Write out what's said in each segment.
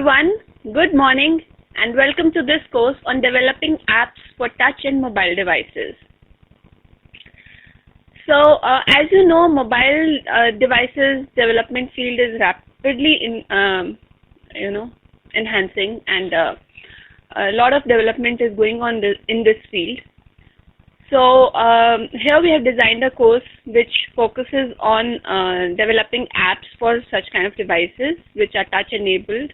everyone, good morning and welcome to this course on developing apps for touch and mobile devices. So, as you know, mobile devices development field is rapidly enhancing, and a lot of development is going on in this field. So here we have designed a course which focuses on developing apps for such kind of devices which are touch enabled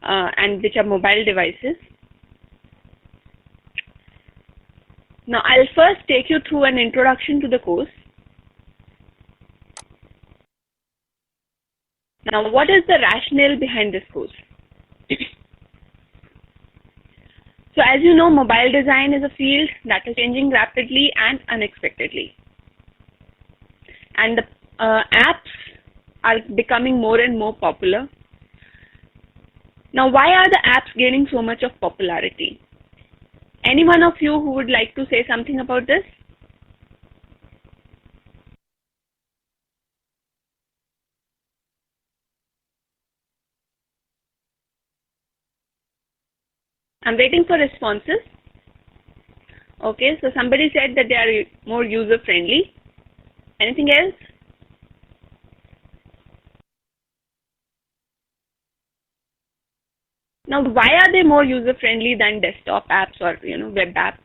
and which are mobile devices. Now I'll first take you through an introduction to the course. Now what is the rationale behind this course? So as you know, mobile design is a field that is changing rapidly and unexpectedly. And the apps are becoming more and more popular. Now why are the apps gaining so much of popularity? Any one of you who would like to say something about this? I'm waiting for responses. Okay, so somebody said that they are more user-friendly. Anything else? Now, why are they more user-friendly than desktop apps or web apps?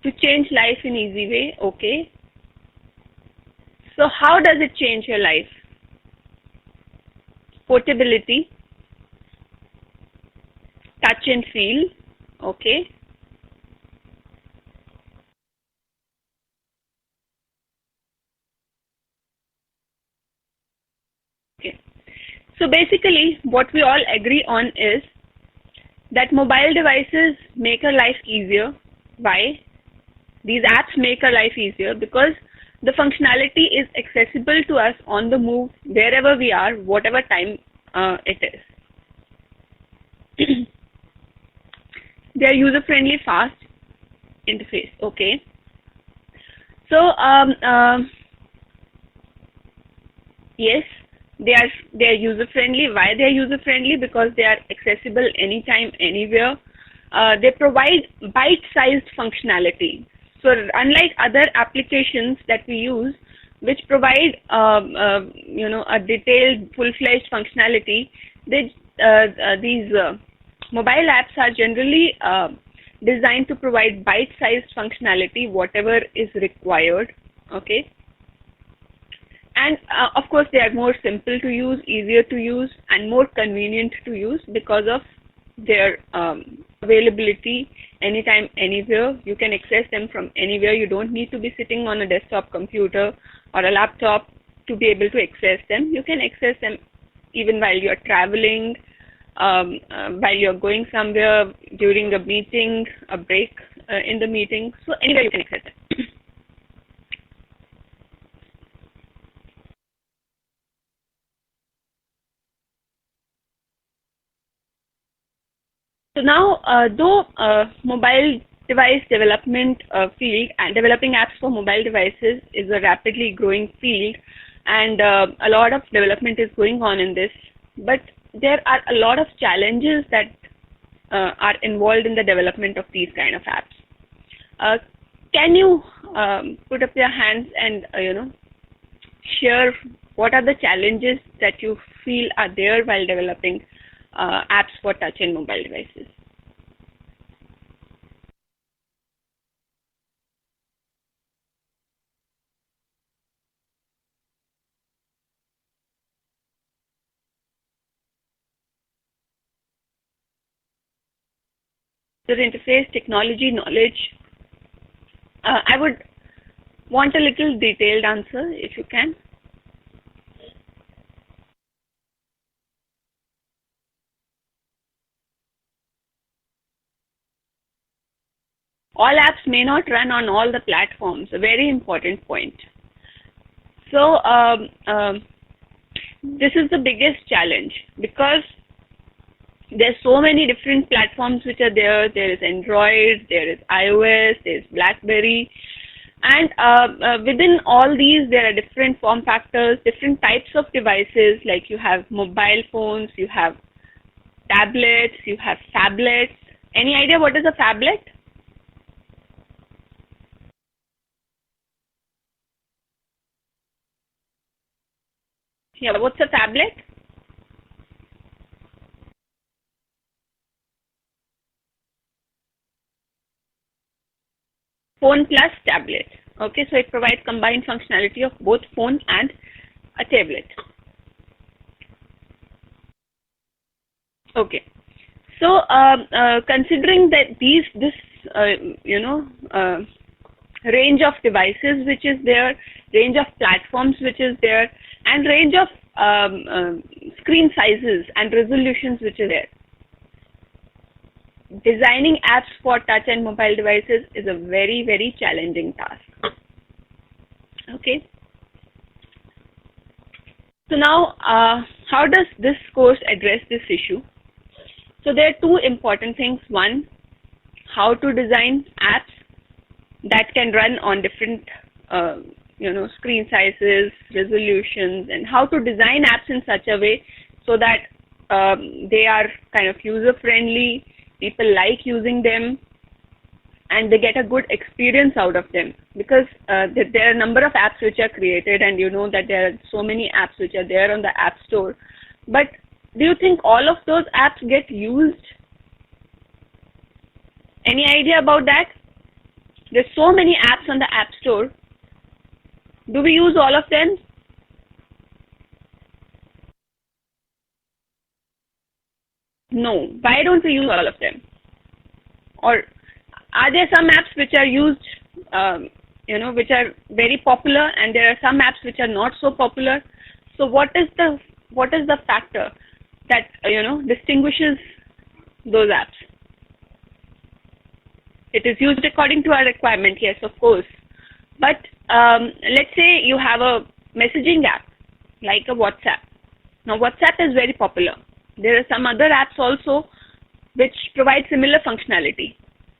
To change life in easy way, okay. So how does it change your life? Portability, touch and feel, okay. Okay. So basically, what we all agree on is that mobile devices make our life easier. Why? These apps make our life easier because the functionality is accessible to us on the move, wherever we are, whatever time it is. They are user-friendly, fast interface. Okay. So yes, they are user-friendly. Why they are user-friendly? Because they are accessible anytime, anywhere. They provide bite-sized functionality. So unlike other applications that we use, which provide a detailed, full-fledged functionality, these mobile apps are generally designed to provide bite-sized functionality, whatever is required. Okay, and of course they are more simple to use, easier to use, and more convenient to use because of their availability anytime, anywhere. You can access them from anywhere. You don't need to be sitting on a desktop computer or a laptop to be able to access them. You can access them even while you're traveling, while you're going somewhere, during a meeting, a break in the meeting. So anywhere you can access them. So now, though mobile device development field and developing apps for mobile devices is a rapidly growing field, and a lot of development is going on in this, but there are a lot of challenges that are involved in the development of these kind of apps. Can you put up your hands and share what are the challenges that you feel are there while developing apps for touch and mobile devices? User interface, technology, knowledge. I would want a little detailed answer if you can. All apps may not run on all the platforms, a very important point. So this is the biggest challenge because there's so many different platforms which are there. There is Android, there is iOS, there is BlackBerry. And within all these, there are different form factors, different types of devices, like you have mobile phones, you have tablets, you have phablets. Any idea what is a phablet? Yeah, what's a phablet? Phone plus tablet. Okay, so it provides combined functionality of both phone and a tablet. Okay, so considering that this range of devices which is there, range of platforms which is there, and range of screen sizes and resolutions which is there, designing apps for touch and mobile devices is a very, very challenging task. Okay. So now, how does this course address this issue? So there are two important things. One, how to design apps that can run on different, screen sizes, resolutions, and how to design apps in such a way so that they are kind of user-friendly, people like using them, and they get a good experience out of them. Because there are a number of apps which are created, and you know that there are so many apps which are there on the App Store. But do you think all of those apps get used? Any idea about that? There's so many apps on the App Store. Do we use all of them? No. Why don't we use all of them? Or are there some apps which are used, which are very popular, and there are some apps which are not so popular? So what is the factor that distinguishes those apps? It is used according to our requirement, yes, of course. But let's say you have a messaging app like a WhatsApp. Now WhatsApp is very popular. There are some other apps also which provide similar functionality,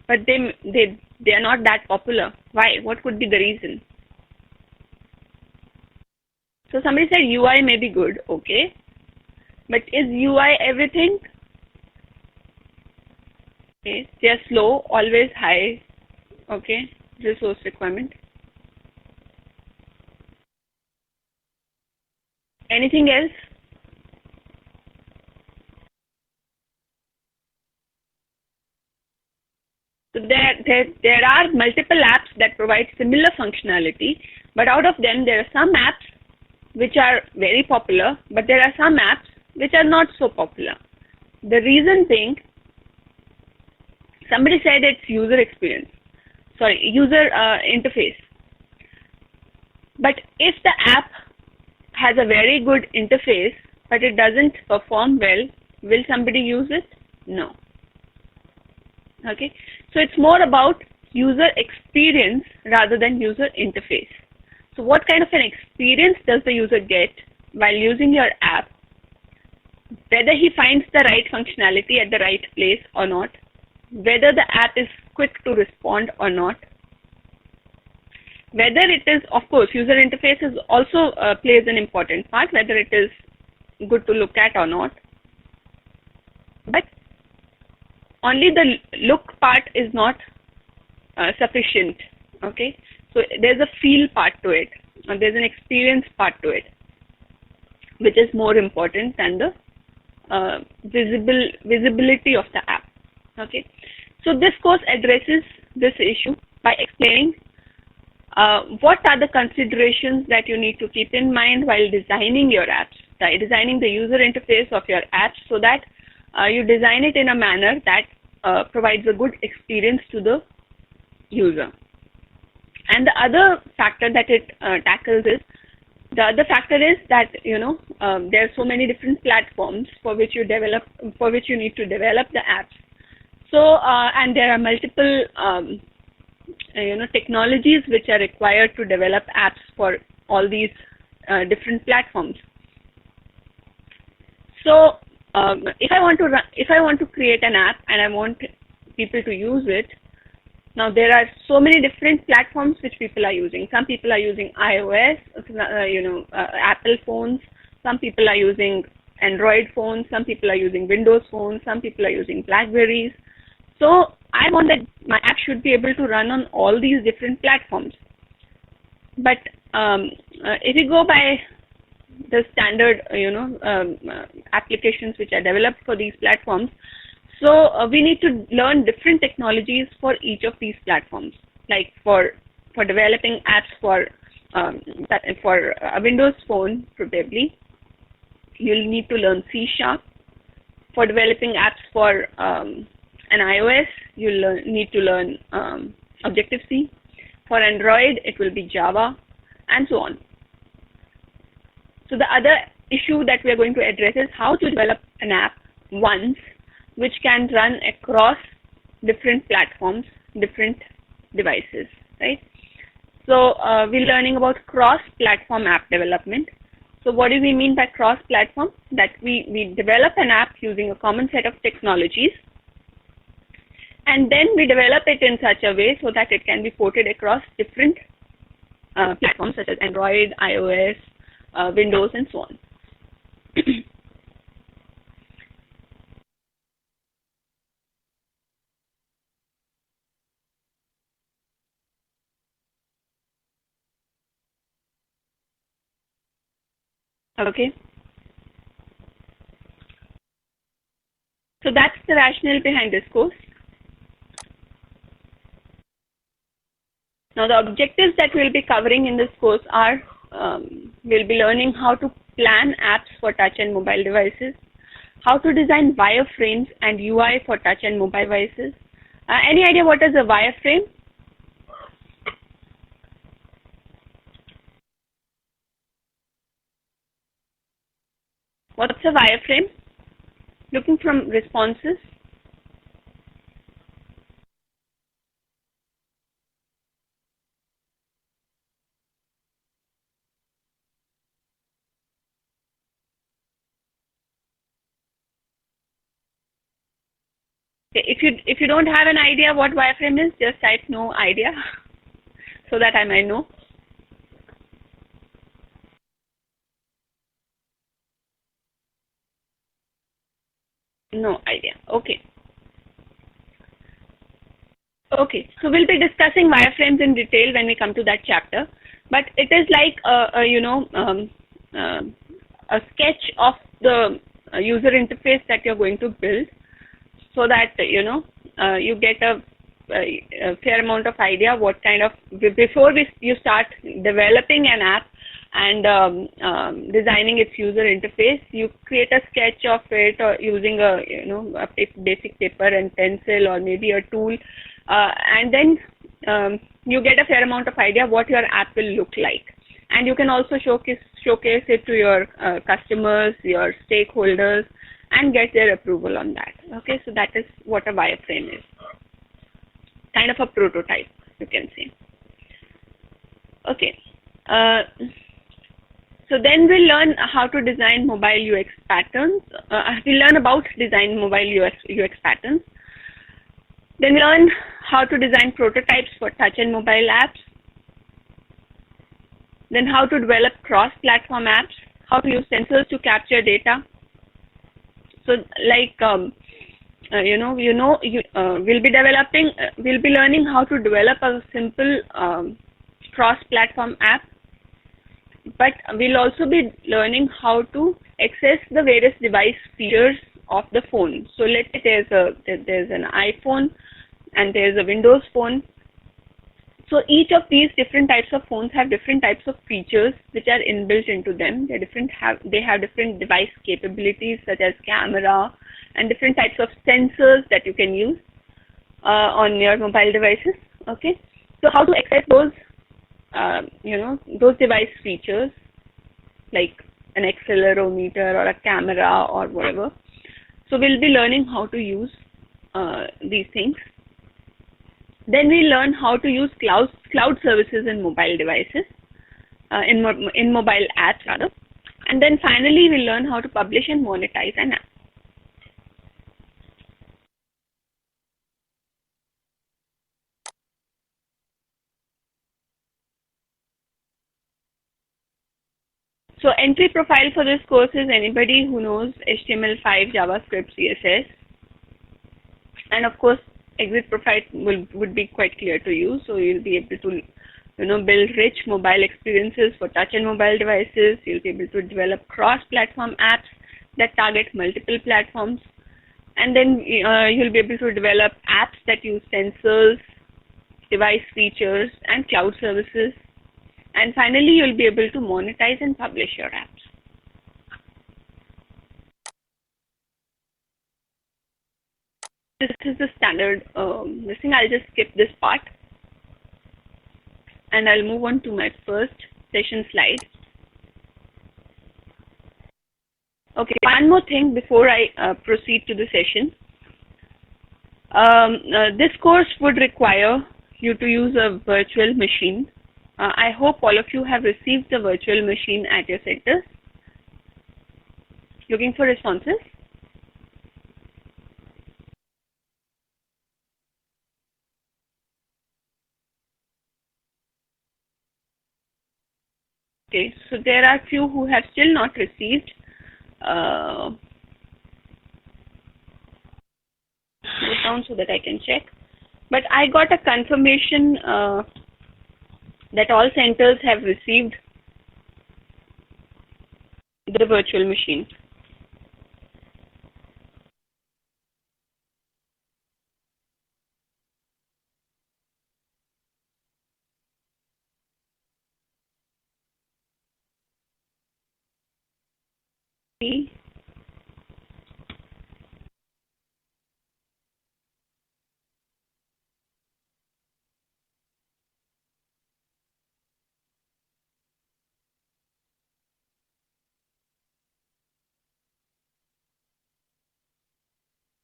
but they are not that popular. Why? What could be the reason? So somebody said UI may be good, okay, but is UI everything? Okay, they are slow, always high, okay, resource requirement. Anything else? So there are multiple apps that provide similar functionality, but out of them there are some apps which are very popular, but there are some apps which are not so popular. The reason being, somebody said it's user interface. But if the app has a very good interface, but it doesn't perform well, will somebody use it? No. Okay, so it's more about user experience rather than user interface. So what kind of an experience does the user get while using your app? Whether he finds the right functionality at the right place or not, whether the app is quick to respond or not, whether it is, of course, user interface is also plays an important part, whether it is good to look at or not. But only the look part is not sufficient, okay? So there's a feel part to it, or there's an experience part to it, which is more important than the visibility of the app, okay? So this course addresses this issue by explaining what are the considerations that you need to keep in mind while designing your apps, designing the user interface of your apps, so that you design it in a manner that provides a good experience to the user. And the other factor that it tackles is, the other factor is that there are so many different platforms for which you need to develop the apps. So and there are multiple technologies which are required to develop apps for all these different platforms. So if I want to create an app and I want people to use it, Now there are so many different platforms which people are using. Some people are using iOS, Apple phones. Some people are using Android phones. Some people are using Windows phones. Some people are using Blackberries. So I want that my app should be able to run on all these different platforms. But if you go by the standard, applications which are developed for these platforms, so we need to learn different technologies for each of these platforms. Like for developing apps for a Windows phone, probably you'll need to learn C#. For developing apps for an iOS, you'll need to learn Objective-C. For Android, it will be Java, and so on. So the other issue that we are going to address is how to develop an app once which can run across different platforms, different devices, right? So we're learning about cross-platform app development. So what do we mean by cross-platform? That we develop an app using a common set of technologies, and then we develop it in such a way so that it can be ported across different platforms such as Android, iOS, Windows, and so on. Okay. So that's the rationale behind this course. Now the objectives that we'll be covering in this course are, we'll be learning how to plan apps for touch and mobile devices, how to design wireframes and UI for touch and mobile devices. Any idea what is a wireframe? What's a wireframe? Looking from responses. If you don't have an idea what wireframe is, just type no idea so that I might know. No idea. Okay. Okay. So we'll be discussing wireframes in detail when we come to that chapter. But it is like a sketch of the user interface that you're going to build, so that you get a fair amount of idea what kind of, before you start developing an app and designing its user interface, you create a sketch of it using a basic paper and pencil or maybe a tool, and then you get a fair amount of idea what your app will look like, and you can also showcase it to your customers, your stakeholders, and get their approval on that. Okay, so that is what a wireframe is. Kind of a prototype, you can say. Okay. So then we'll learn how to design mobile UX patterns. We'll learn about design mobile UX patterns. Then learn how to design prototypes for touch and mobile apps. Then how to develop cross-platform apps. How to use sensors to capture data. So like we'll be learning how to develop a simple cross-platform app, but we'll also be learning how to access the various device features of the phone. So let's say there's an iPhone and there's a Windows phone. So each of these different types of phones have different types of features which are inbuilt into them. They have different device capabilities such as camera and different types of sensors that you can use on your mobile devices. Okay, so how to access those those device features like an accelerometer or a camera or whatever. So we'll be learning how to use these things. Then we learn how to use cloud services in mobile devices, in mobile apps rather. And then finally we learn how to publish and monetize an app. So entry profile for this course is anybody who knows HTML5, JavaScript, CSS, and of course exit profile would be quite clear to you. So you'll be able to build rich mobile experiences for touch and mobile devices. You'll be able to develop cross-platform apps that target multiple platforms, and then you'll be able to develop apps that use sensors, device features, and cloud services. And finally, you'll be able to monetize and publish your apps. This is the standard thing. I'll just skip this part and I'll move on to my first session slide. Okay, one more thing before I proceed to the session. This course would require you to use a virtual machine. I hope all of you have received the virtual machine at your centers. Looking for responses? Okay, so there are few who have still not received. Go down so that I can check. But I got a confirmation that all centers have received the virtual machine.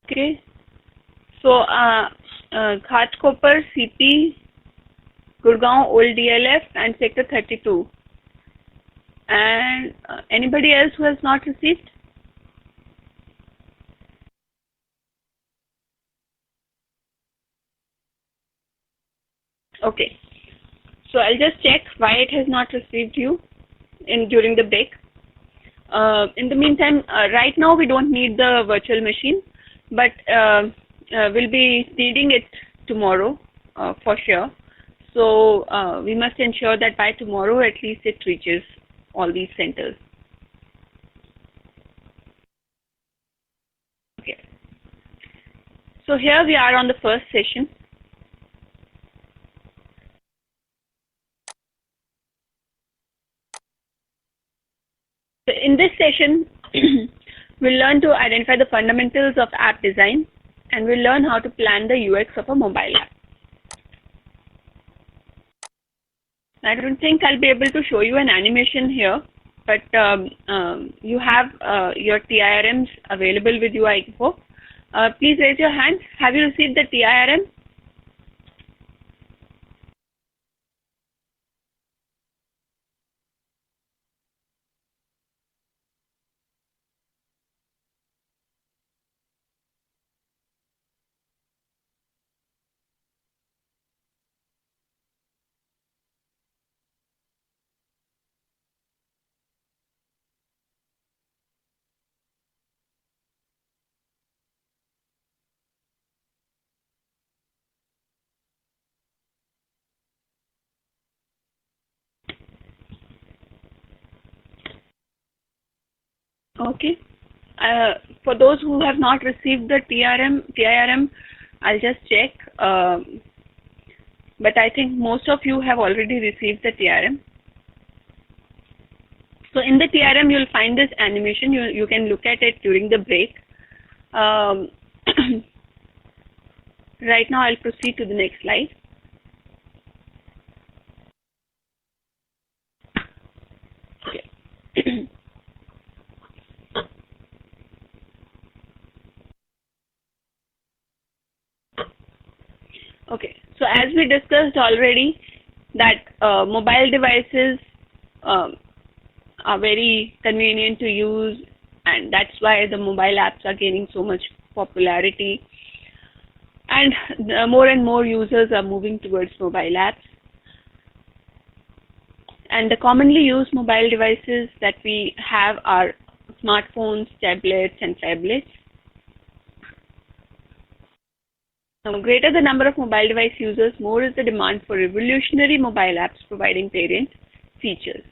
Okay, so Ghatkopar, CP, Gurgaon, Old DLF, and Sector 32. And anybody else who has not received? Okay, so I'll just check why it has not received you during the break. In the meantime, right now we don't need the virtual machine, but we'll be needing it tomorrow for sure. So we must ensure that by tomorrow at least it reaches all these centers. Okay. So here we are on the first session. So in this session, we'll learn to identify the fundamentals of app design, and we'll learn how to plan the UX of a mobile app. I don't think I'll be able to show you an animation here, but you have your TIRMs available with you, I hope. Please raise your hand. Have you received the TIRM? Okay. For those who have not received the TIRM, I'll just check. But I think most of you have already received the TIRM. So in the TIRM, you'll find this animation. You can look at it during the break. Right now, I'll proceed to the next slide. Okay. Okay, so as we discussed already that mobile devices are very convenient to use, and that's why the mobile apps are gaining so much popularity, and more and more users are moving towards mobile apps. And the commonly used mobile devices that we have are smartphones, tablets, and phablets. Now, greater the number of mobile device users, more is the demand for revolutionary mobile apps providing variant features.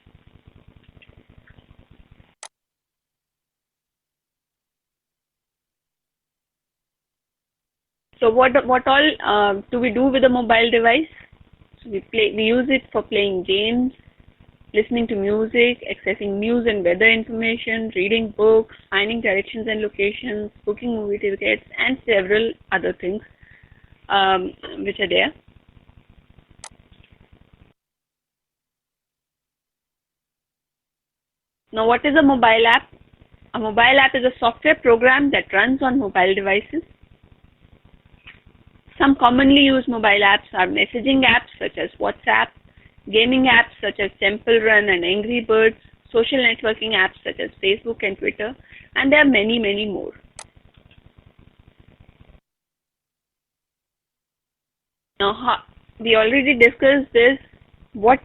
So what all do we do with a mobile device? So we use it for playing games, listening to music, accessing news and weather information, reading books, finding directions and locations, booking movie tickets, and several other things which are there. Now, what is a mobile app? A mobile app is a software program that runs on mobile devices. Some commonly used mobile apps are messaging apps such as WhatsApp, gaming apps such as Temple Run and Angry Birds, social networking apps such as Facebook and Twitter, and there are many, many more. Now, we already discussed this. What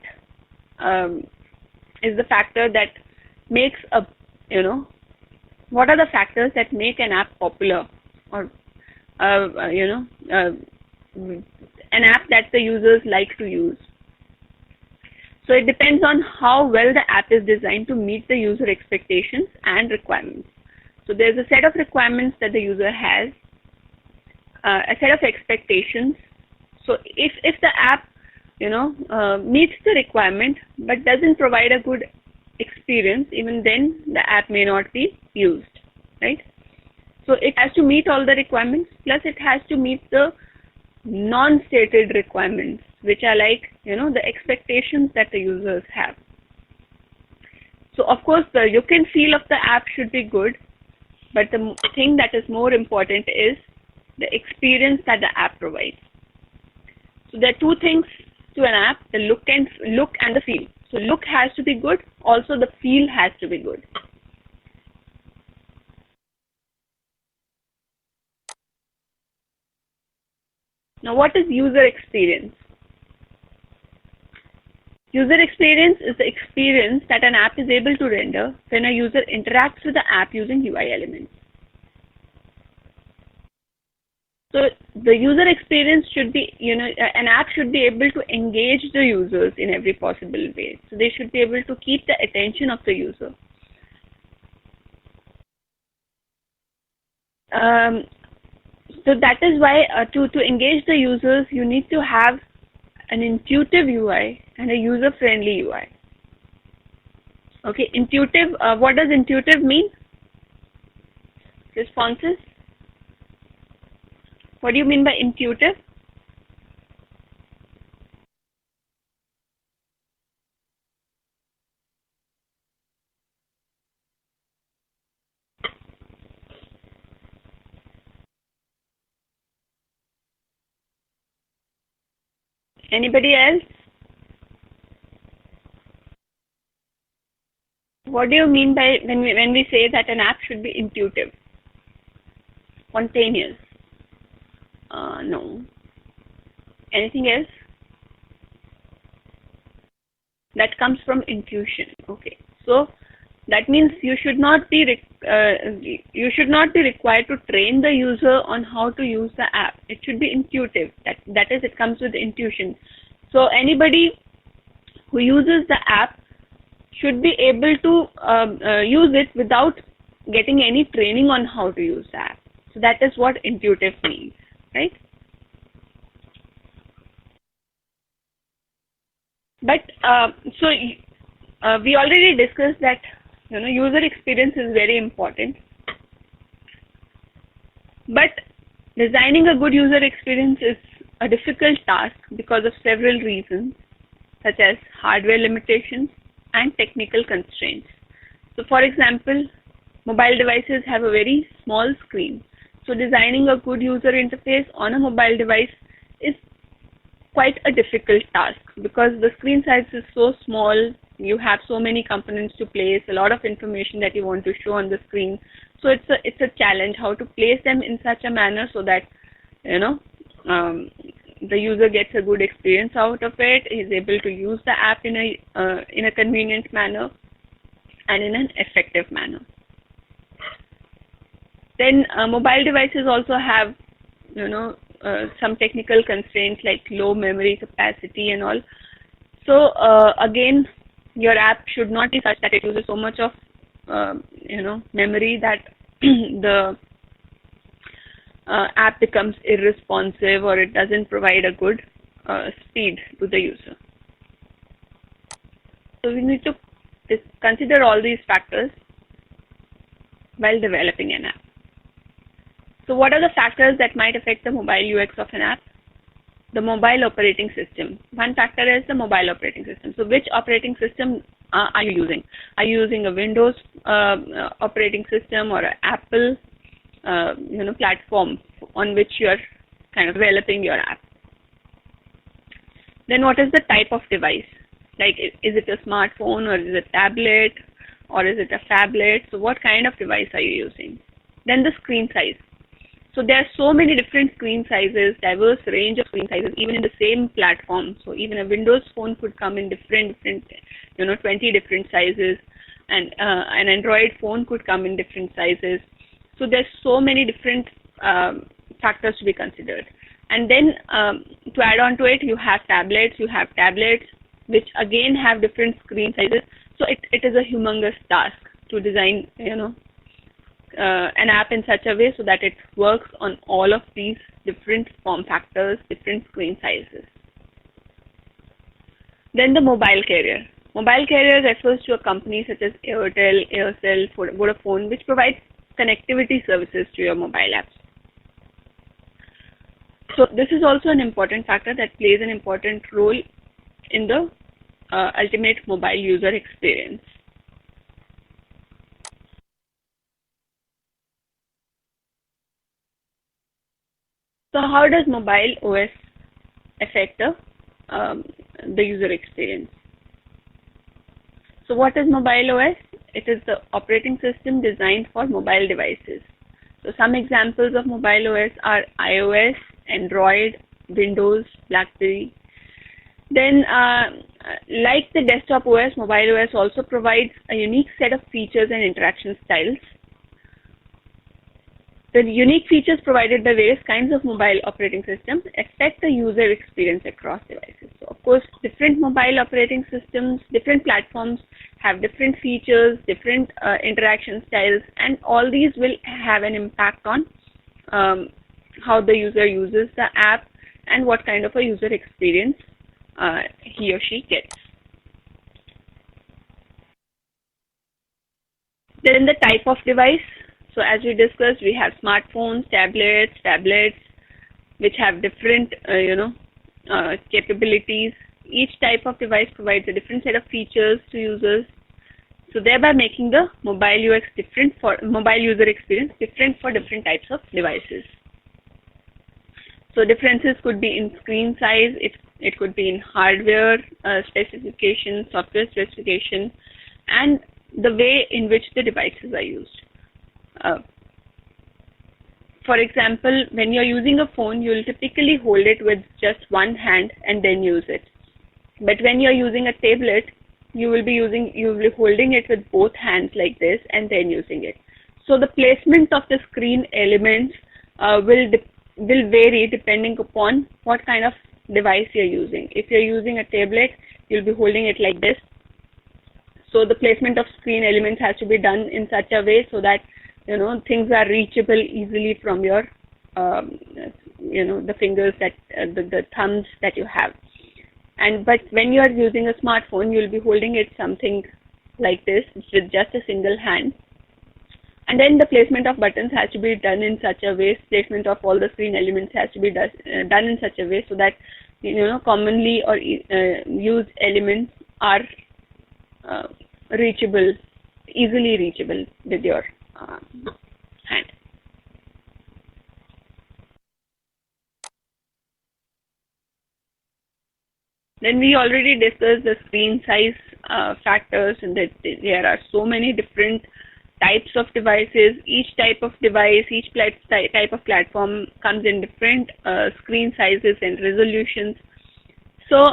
is the factor that makes what are the factors that make an app popular, or an app that the users like to use? So it depends on how well the app is designed to meet the user expectations and requirements. So there's a set of requirements that the user has, a set of expectations. So if the app meets the requirement but doesn't provide a good experience, even then the app may not be used, right? So it has to meet all the requirements, plus it has to meet the non-stated requirements, which are like the expectations that the users have. So of course the look and feel of the app should be good, but the thing that is more important is the experience that the app provides. So there are two things to an app: the look and the feel. So look has to be good, also the feel has to be good. Now, what is user experience? User experience is the experience that an app is able to render when a user interacts with the app using UI elements. So the user experience should be, an app should be able to engage the users in every possible way. So they should be able to keep the attention of the user. So that is why to engage the users, you need to have an intuitive UI and a user-friendly UI. Okay, intuitive. What does intuitive mean? Responses. What do you mean by intuitive? Anybody else? What do you mean by when we say that an app should be intuitive? Spontaneous? No. Anything else? That comes from intuition. Okay. So that means you should not be required to train the user on how to use the app. It should be intuitive. That is, it comes with intuition. So anybody who uses the app should be able to use it without getting any training on how to use the app. So that is what intuitive means, right? But we already discussed that user experience is very important. But designing a good user experience is a difficult task because of several reasons, such as hardware limitations and technical constraints. So for example, mobile devices have a very small screen. So designing a good user interface on a mobile device is quite a difficult task because the screen size is so small. You have so many components to place, a lot of information that you want to show on the screen. So it's a challenge how to place them in such a manner so that the user gets a good experience out of it, is able to use the app in a convenient manner and in an effective manner. Then mobile devices also have, some technical constraints like low memory capacity and all. So again, your app should not be such that it uses so much of memory that the app becomes irresponsive or it doesn't provide a good speed to the user. So we need to consider all these factors while developing an app. So what are the factors that might affect the mobile UX of an app? The mobile operating system. One factor is the mobile operating system. So which operating system are you using? Are you using a Windows operating system or an Apple platform on which you are kind of developing your app? Then what is the type of device? Like, is it a smartphone or is it a tablet or is it a phablet? So what kind of device are you using? Then the screen size. So there are so many different screen sizes, diverse range of screen sizes, even in the same platform. So even a Windows phone could come in different 20 different sizes, and an Android phone could come in different sizes. So there's so many different factors to be considered. And then to add on to it, you have tablets, which again have different screen sizes. So it is a humongous task to design, an app in such a way so that it works on all of these different form factors, different screen sizes. Then the mobile carrier. Mobile carrier refers to a company such as Airtel, Aircel, Vodafone, which provides connectivity services to your mobile apps. So this is also an important factor that plays an important role in the ultimate mobile user experience. So how does mobile OS affect the user experience? So what is mobile OS? It is the operating system designed for mobile devices. So some examples of mobile OS are iOS, Android, Windows, BlackBerry. Then like the desktop OS, mobile OS also provides a unique set of features and interaction styles. The unique features provided by various kinds of mobile operating systems affect the user experience across devices. So, of course, different mobile operating systems, different platforms have different features, different interaction styles, and all these will have an impact on how the user uses the app and what kind of a user experience he or she gets. Then the type of device. So as we discussed, we have smartphones, tablets, which have different, capabilities. Each type of device provides a different set of features to users, so thereby making the mobile UX different for mobile user experience different for different types of devices. So differences could be in screen size, it could be in hardware specification, software specification, and the way in which the devices are used. For example, when you're using a phone, you'll typically hold it with just one hand and then use it. But when you're using a tablet, you will be holding it with both hands like this and then using it. So the placement of the screen elements will vary depending upon what kind of device you're using. If you're using a tablet, you'll be holding it like this. So the placement of screen elements has to be done in such a way so that things are reachable easily from your the fingers that the thumbs that you have. But when you are using a smartphone, you'll be holding it something like this with just a single hand, and then the placement of buttons has to be done in such a way, placement of all the screen elements has to be done in such a way so that commonly or used elements are easily reachable with your hand. Then we already discussed the screen size factors, and that there are so many different types of devices. Each type of device, each type of platform comes in different screen sizes and resolutions. So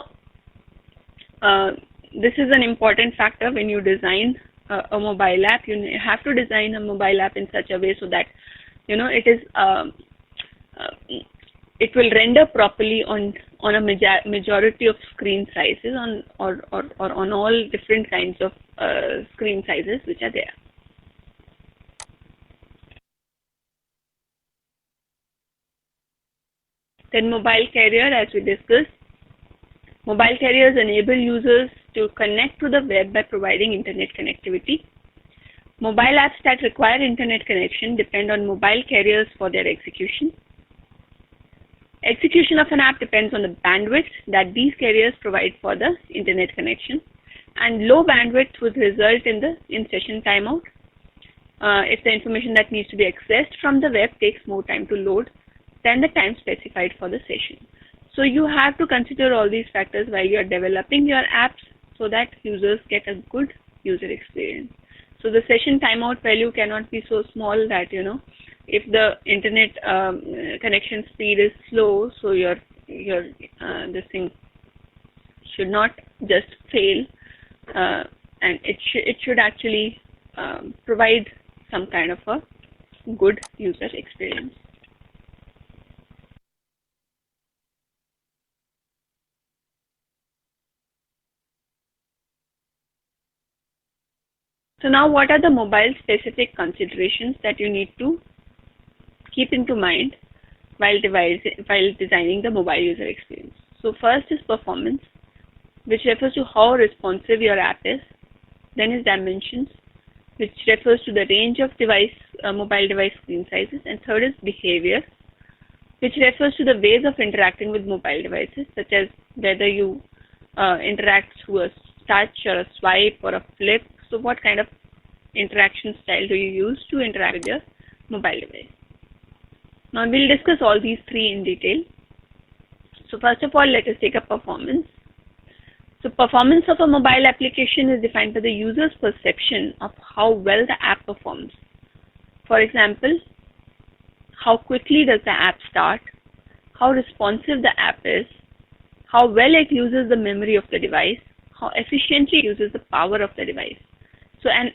this is an important factor when you design a mobile app. You have to design a mobile app in such a way so that it will render properly on a majority of screen sizes or on all different kinds of screen sizes which are there. Then mobile carrier, as we discussed. Mobile carriers enable users to connect to the web by providing internet connectivity. Mobile apps that require internet connection depend on mobile carriers for their execution. Execution of an app depends on the bandwidth that these carriers provide for the internet connection, and low bandwidth would result in the in-session timeout. If the information that needs to be accessed from the web takes more time to load than the time specified for the session. So you have to consider all these factors while you are developing your apps so that users get a good user experience. So the session timeout value cannot be so small that, if the internet connection speed is slow, so this thing should not just fail, and it should actually provide some kind of a good user experience. So now, what are the mobile specific considerations that you need to keep into mind while designing the mobile user experience? So first is performance, which refers to how responsive your app is. Then is dimensions, which refers to the range of mobile device screen sizes. And third is behavior, which refers to the ways of interacting with mobile devices, such as whether you interact through a touch or a swipe or a flip. So what kind of interaction style do you use to interact with your mobile device? Now we'll discuss all these three in detail. So first of all, let us take up performance. So performance of a mobile application is defined by the user's perception of how well the app performs. For example, how quickly does the app start, how responsive the app is, how well it uses the memory of the device, how efficiently it uses the power of the device. So, and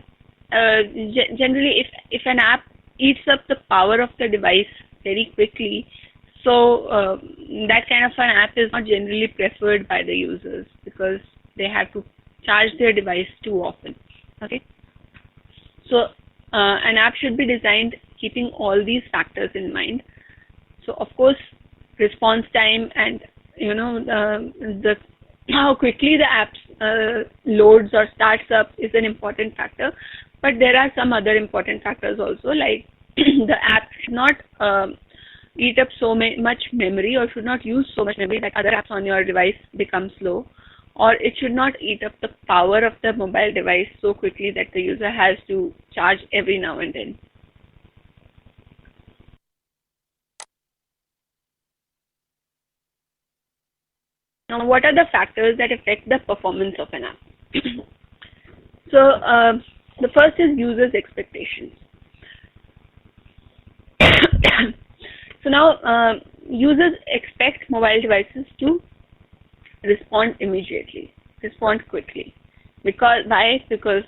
generally, if an app eats up the power of the device very quickly, so that kind of an app is not generally preferred by the users because they have to charge their device too often. Okay, so an app should be designed keeping all these factors in mind. So of course, response time and how quickly the app loads or starts up is an important factor, but there are some other important factors also, like the app should not eat up so much memory or should not use so much memory that other apps on your device become slow, or it should not eat up the power of the mobile device so quickly that the user has to charge every now and then. Now, what are the factors that affect the performance of an app? So, the first is users' expectations. So now, users expect mobile devices to respond immediately, respond quickly. Why? Because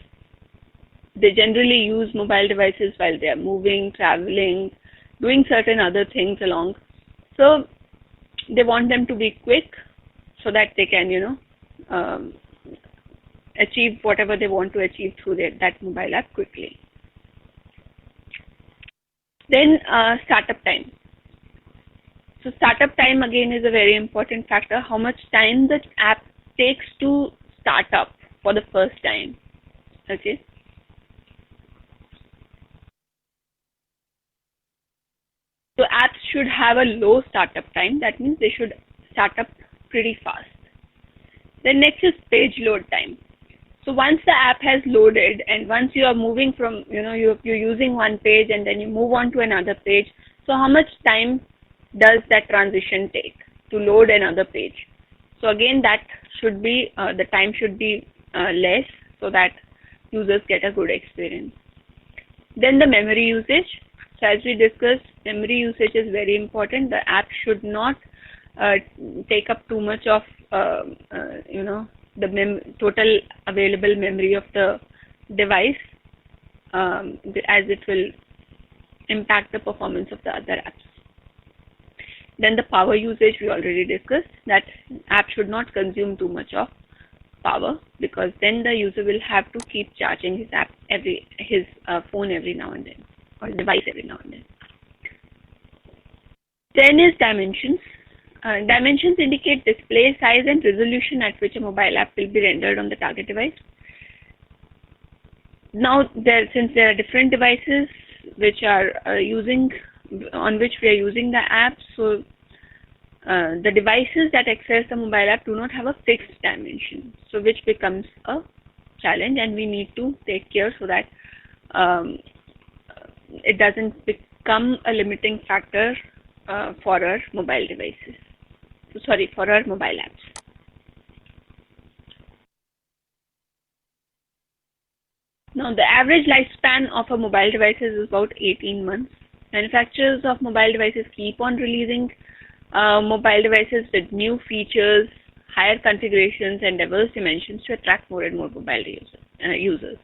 they generally use mobile devices while they are moving, traveling, doing certain other things along. So they want them to be quick so that they can, achieve whatever they want to achieve through that mobile app quickly. Then startup time. So startup time again is a very important factor. How much time the app takes to start up for the first time. Okay. So apps should have a low startup time. That means they should start up pretty fast. Then next is page load time. So once the app has loaded and once you are moving from, you're using one page and then you move on to another page. So how much time does that transition take to load another page? So again, that should be, the time should be less so that users get a good experience. Then the memory usage. So as we discussed, memory usage is very important. The app should not take up too much of the total available memory of the device, as it will impact the performance of the other apps. Then the power usage we already discussed, that app should not consume too much of power, because then the user will have to keep charging his phone every now and then, or device every now and then. Then is dimensions. Dimensions indicate display size and resolution at which a mobile app will be rendered on the target device. Now, since there are different devices which are on which we are using the app, so the devices that access the mobile app do not have a fixed dimension, so which becomes a challenge, and we need to take care so that it doesn't become a limiting factor for our mobile devices. For our mobile apps. Now, the average lifespan of a mobile device is about 18 months. Manufacturers of mobile devices keep on releasing mobile devices with new features, higher configurations, and diverse dimensions to attract more and more mobile users.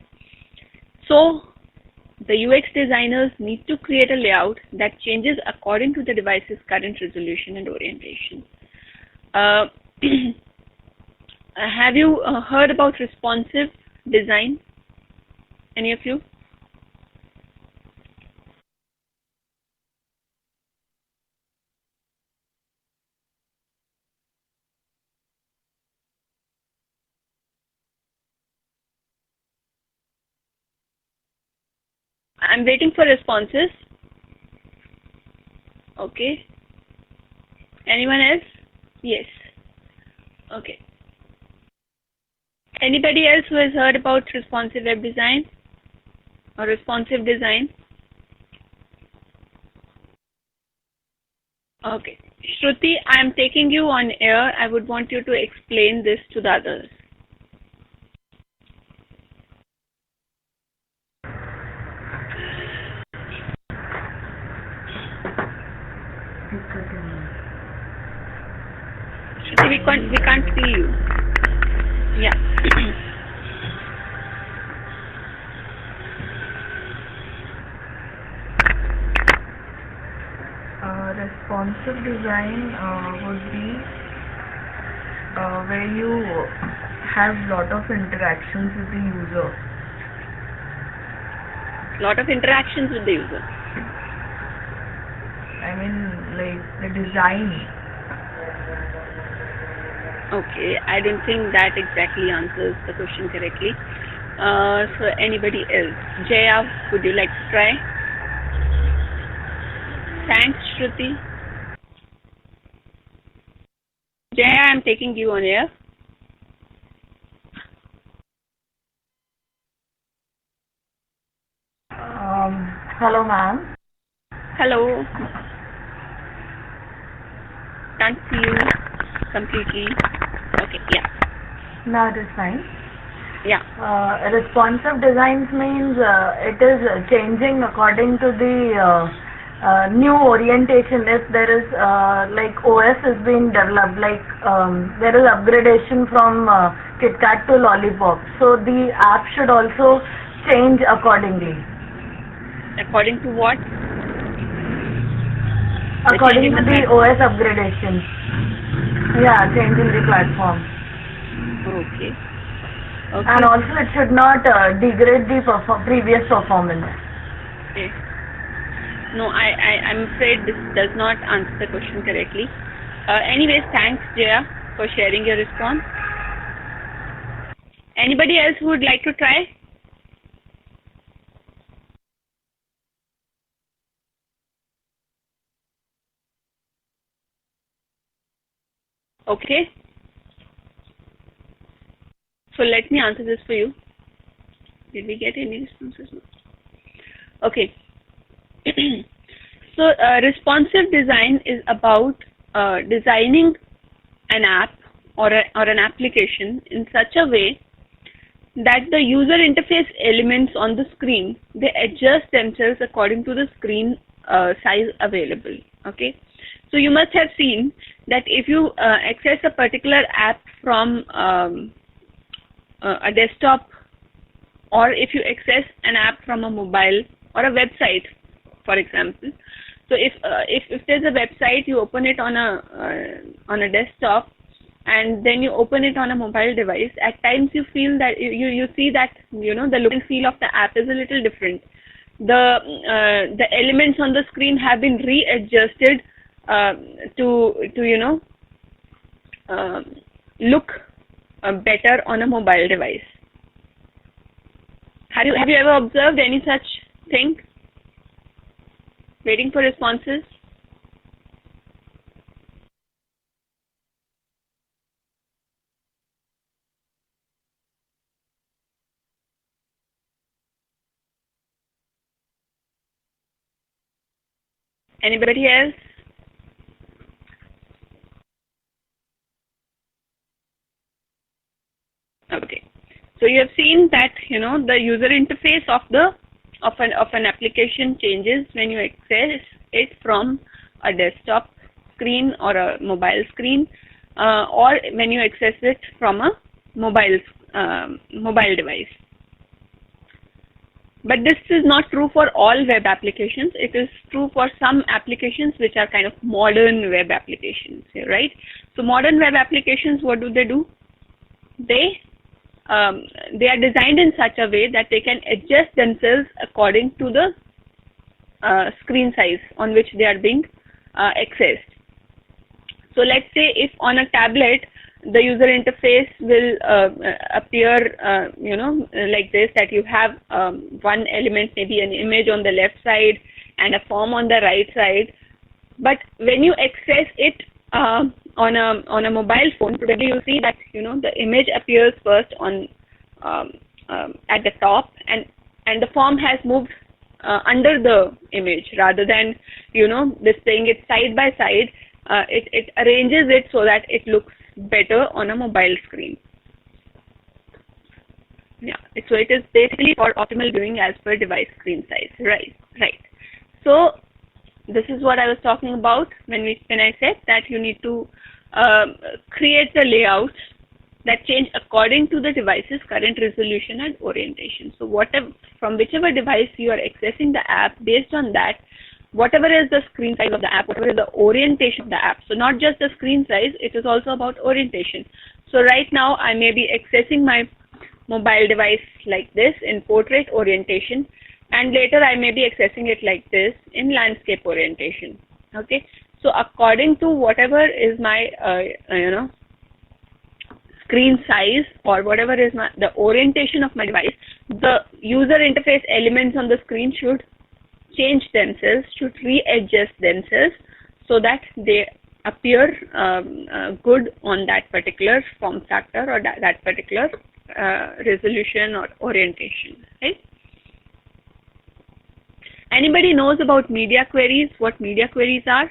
So, the UX designers need to create a layout that changes according to the device's current resolution and orientation. Have you heard about responsive design? Any of you? I'm waiting for responses. Okay. Anyone else? Yes. Okay. Anybody else who has heard about responsive web design or responsive design? Okay. Shruti, I am taking you on air. I would want you to explain this to the others. Shruti, we can't see you. Yeah. Responsive design would be where you have lot of interactions with the user. Lot of interactions with the user. I mean, like the design. Okay, I don't think that exactly answers the question correctly. So anybody else? Jaya, would you like to try? Thanks, Shruti. Jaya, I'm taking you on air. Hello, ma'am. Hello. Can't see you completely. Okay, yeah. No, it is fine. Yeah. Responsive designs means it is changing according to the new orientation. If there is like OS is being developed, like there is upgradation from KitKat to Lollipop, so the app should also change accordingly. According to what? According to the OS upgradation. Yeah, changing the platform. Okay. And also it should not degrade the previous performance. Okay. No, I'm afraid this does not answer the question correctly. Anyways, thanks, Jaya, for sharing your response. Anybody else who would like to try? Okay. So let me answer this for you. Did we get any responses? No. Okay. So responsive design is about designing an app or an application in such a way that the user interface elements on the screen, they adjust themselves according to the screen size available. Okay, so you must have seen that if you access a particular app from a desktop, or if you access an app from a mobile or a website, for example. So if there's a website, you open it on a desktop, and then you open it on a mobile device. At times you feel that you see that the look and feel of the app is a little different. The elements on the screen have been readjusted to look better on a mobile device. Have you ever observed any such thing? Waiting for responses. Anybody else? Okay. So you have seen that the user interface of an application changes when you access it from a desktop screen or a mobile screen, or when you access it from a mobile device. But this is not true for all web applications. It is true for some applications which are kind of modern web applications, right? So modern web applications, what do? They are designed in such a way that they can adjust themselves according to the screen size on which they are being accessed. So let's say if on a tablet the user interface will appear like this, that you have one element, maybe an image on the left side and a form on the right side, but when you access it on a mobile phone, probably you see that the image appears first on at the top, and the form has moved under the image rather than displaying it side by side. It arranges it so that it looks better on a mobile screen. Yeah, so it is basically for optimal viewing as per device screen size. Right. So this is what I was talking about when I said that you need to create the layouts that change according to the device's current resolution and orientation. So from whichever device you are accessing the app, based on that, whatever is the screen size of the app, whatever is the orientation of the app. So not just the screen size, it is also about orientation. So right now I may be accessing my mobile device like this in portrait orientation, and later I may be accessing it like this in landscape orientation. Okay, so according to whatever is my screen size, or whatever is the orientation of my device, the user interface elements on the screen should change themselves, should readjust themselves so that they appear good on that particular form factor or that particular resolution or orientation, right? Anybody knows about media queries, what media queries are?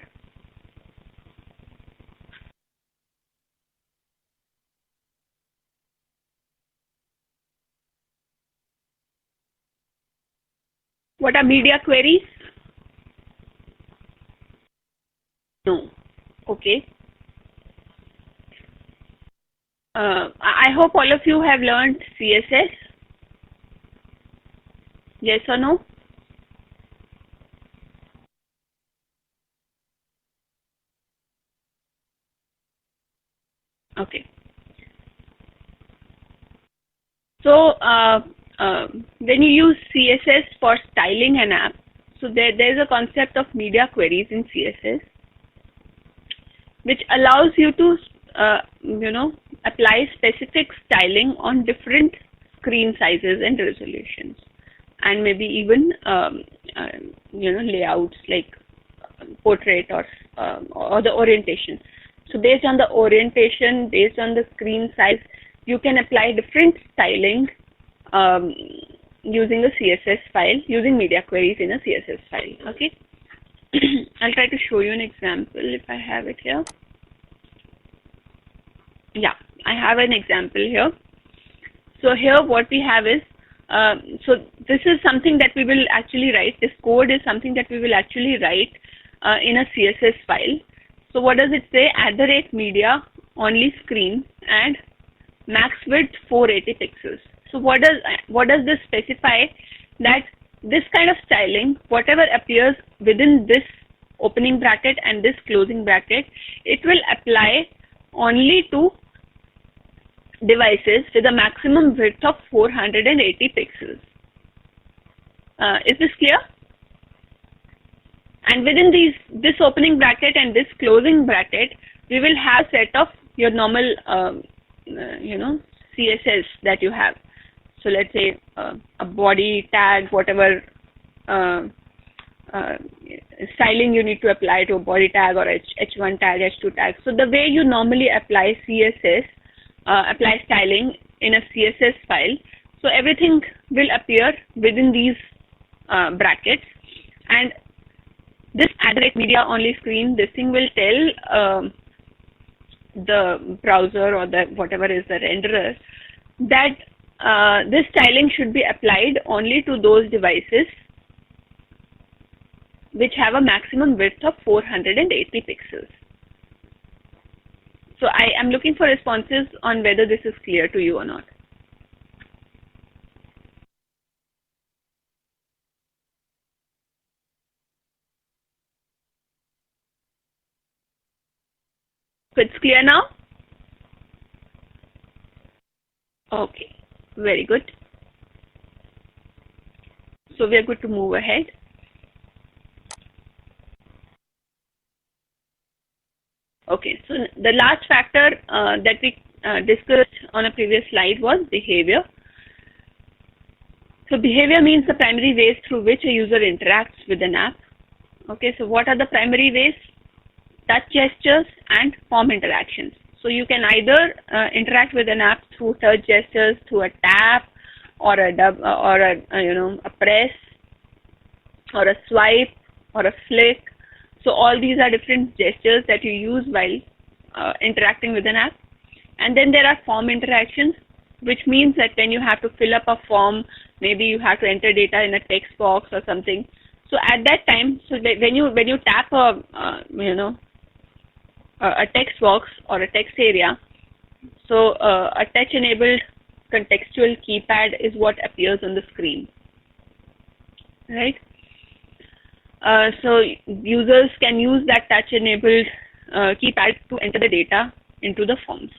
What are media queries? No. Okay. I hope all of you have learned CSS. Yes or no? Okay. So when you use CSS for styling an app, so there's a concept of media queries in CSS, which allows you to apply specific styling on different screen sizes and resolutions, and maybe even layouts like portrait or the orientation. So based on the orientation, based on the screen size, you can apply different styling using a CSS file, using media queries in a CSS file. Okay. I'll try to show you an example if I have it here. Yeah, I have an example here. So here what we have is, so this is something that we will actually write. This code is something that we will actually write in a CSS file. So what does it say? @media only screen and max width 480 pixels. So what does this specify? That this kind of styling, whatever appears within this opening bracket and this closing bracket, it will apply only to devices with a maximum width of 480 pixels. Is this clear? And within this opening bracket and this closing bracket, we will have a set of your normal CSS that you have. So let's say a body tag, whatever styling you need to apply to a body tag or H1 tag, H2 tag. So the way you normally apply CSS, apply styling in a CSS file, so everything will appear within these brackets. And this @media only screen, this thing will tell the browser or the whatever is the renderer that this styling should be applied only to those devices which have a maximum width of 480 pixels. So I am looking for responses on whether this is clear to you or not. So it's clear now? Okay, very good. So we are good to move ahead. Okay, so the last factor that we discussed on a previous slide was behavior. So behavior means the primary ways through which a user interacts with an app. Okay, so what are the primary ways? Touch gestures and form interactions. So you can either interact with an app through touch gestures, through a tap, or a press, or a swipe, or a flick. So all these are different gestures that you use while interacting with an app. And then there are form interactions, which means that when you have to fill up a form, maybe you have to enter data in a text box or something. So at that time, so when you tap a text box or a text area, so a touch-enabled contextual keypad is what appears on the screen, right? So users can use that touch-enabled keypad to enter the data into the forms.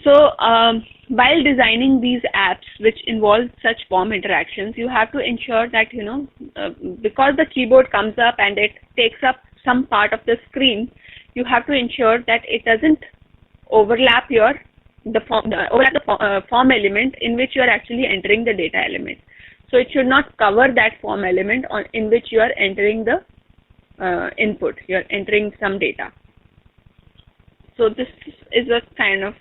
So while designing these apps which involve such form interactions, you have to ensure that, because the keyboard comes up and it takes up some part of the screen, you have to ensure that it doesn't overlap the form element in which you are actually entering the data element. So it should not cover that form element in which you are entering the input. You are entering some data. So this is a kind of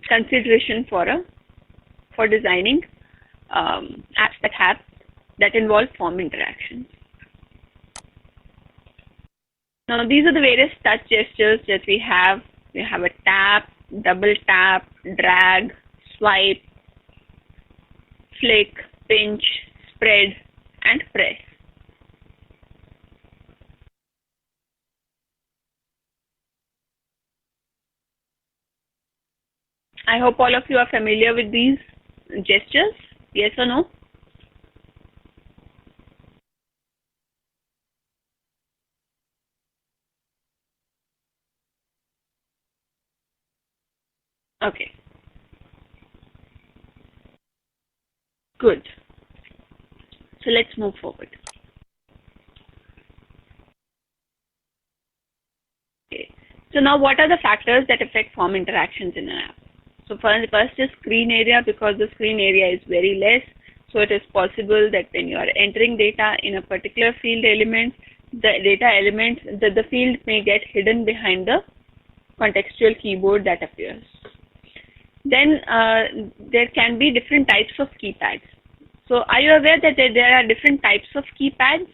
consideration for designing apps that involve form interactions. Now these are the various touch gestures that we have. We have a tap, double tap, drag, swipe, flick, pinch, spread, and press. I hope all of you are familiar with these gestures. Yes or no? Okay. Good. So let's move forward. Okay. So now what are the factors that affect form interactions in an app? So first is screen area, because the screen area is very less. So it is possible that when you are entering data in a particular field element, the data element, the field may get hidden behind the contextual keyboard that appears. Then there can be different types of keypads. So are you aware that there are different types of keypads?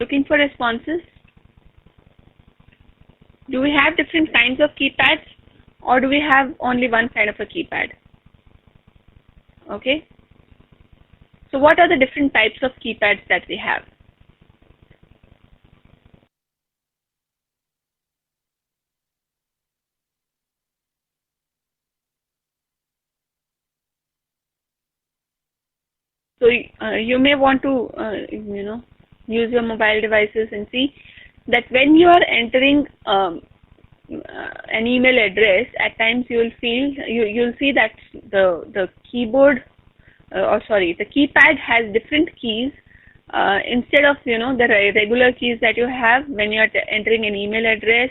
Looking for responses? Do we have different kinds of keypads? or do we have only one kind of a keypad? Okay. So what are the different types of keypads that we have? So you may want to, use your mobile devices and see that when you are entering an email address, at times you'll see that the keyboard, the keypad has different keys instead of the regular keys that you have when you are entering an email address.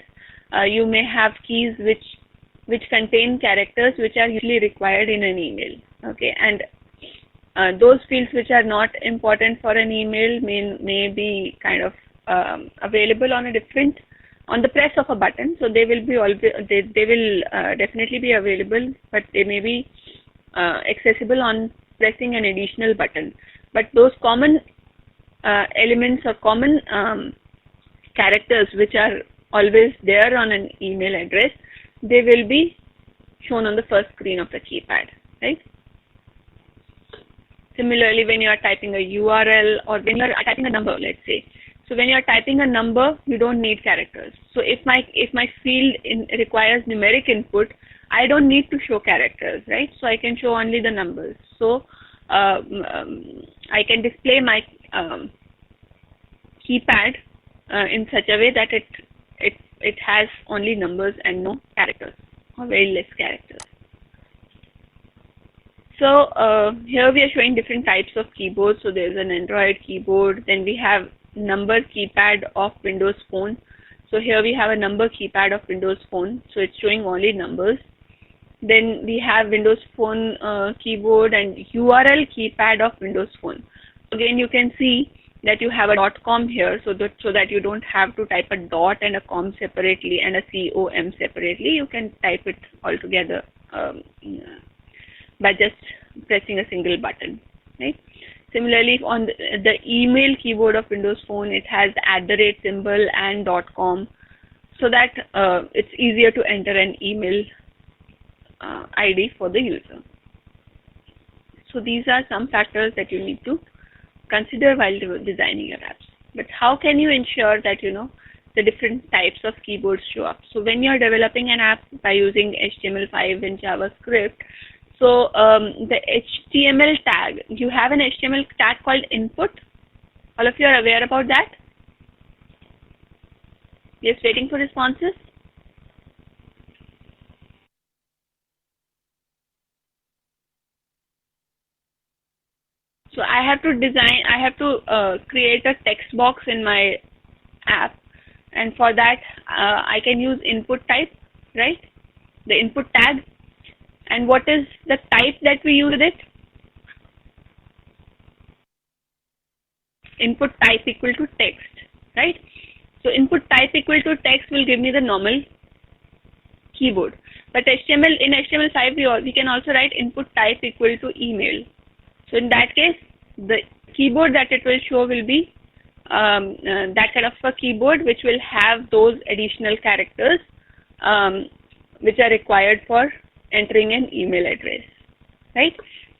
You may have keys which contain characters which are usually required in an email. Okay, and those fields which are not important for an email may be kind of available on the press of a button. So they will definitely be available, but they may be accessible on pressing an additional button. But those common elements or common characters which are always there on an email address, they will be shown on the first screen of the keypad, right? Similarly, when you are typing a URL or when you are typing a number, let's say. So when you are typing a number, you don't need characters. So if my field requires numeric input, I don't need to show characters, right? So I can show only the numbers. So I can display my keypad in such a way that it has only numbers and no characters, or very less characters. So here we are showing different types of keyboards. So there's an Android keyboard. Then we have number keypad of Windows Phone. So here we have a number keypad of Windows Phone. So it's showing only numbers. Then we have Windows Phone keyboard and URL keypad of Windows Phone. Again, you can see that you have a .com here, so that you don't have to type a dot and a com separately and a com separately. You can type it all together by just pressing a single button, right? Similarly, on the email keyboard of Windows Phone, it has the @ symbol and .com, so that it's easier to enter an email ID for the user. So these are some factors that you need to consider while designing your apps. But how can you ensure that the different types of keyboards show up? So when you are developing an app by using HTML5 and JavaScript, so the HTML tag, you have an HTML tag called input. All of you are aware about that? Just waiting for responses. So I have to create a text box in my app, and for that I can use input type, right? The input tag. And what is the type that we use with it? Input type equal to text, right? So input type equal to text will give me the normal keyboard. But in HTML5 we can also write input type equal to email. So in that case, the keyboard that it will show will be that kind of a keyboard which will have those additional characters which are required for entering an email address, right?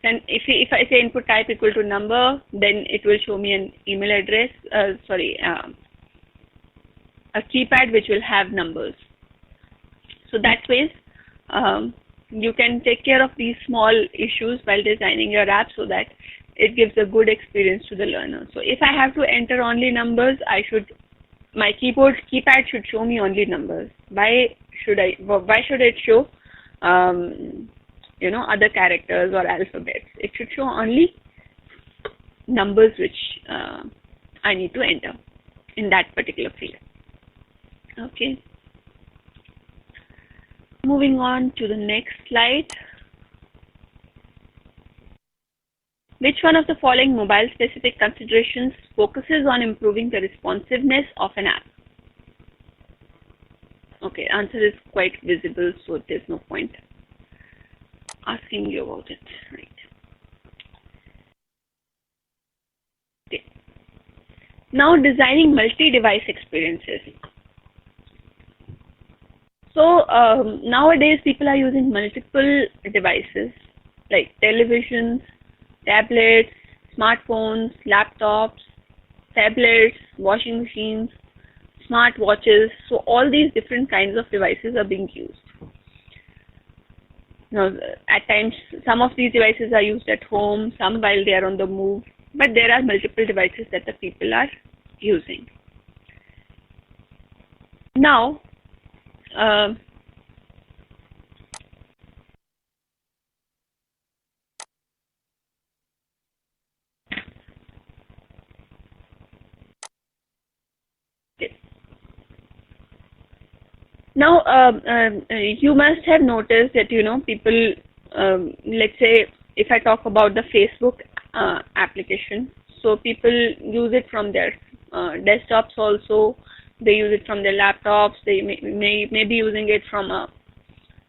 And if I say input type equal to number, then it will show me an email address, a keypad which will have numbers. So that way, you can take care of these small issues while designing your app so that it gives a good experience to the learner. So if I have to enter only numbers, my keypad should show me only numbers. Why should it show other characters or alphabets? It should show only numbers which I need to enter in that particular field. Okay. Moving on to the next slide. Which one of the following mobile specific considerations focuses on improving the responsiveness of an app? Okay, answer is quite visible, so there's no point asking you about it, right? Okay. Now designing multi-device experiences. So nowadays people are using multiple devices like televisions, tablets, smartphones, laptops, tablets, washing machines, smart watches. So all these different kinds of devices are being used. Now, at times, some of these devices are used at home, some while they are on the move, but there are multiple devices that the people are using. Now, Now, you must have noticed that, people, let's say, if I talk about the Facebook application, so people use it from their desktops also, they use it from their laptops, they may be using it from a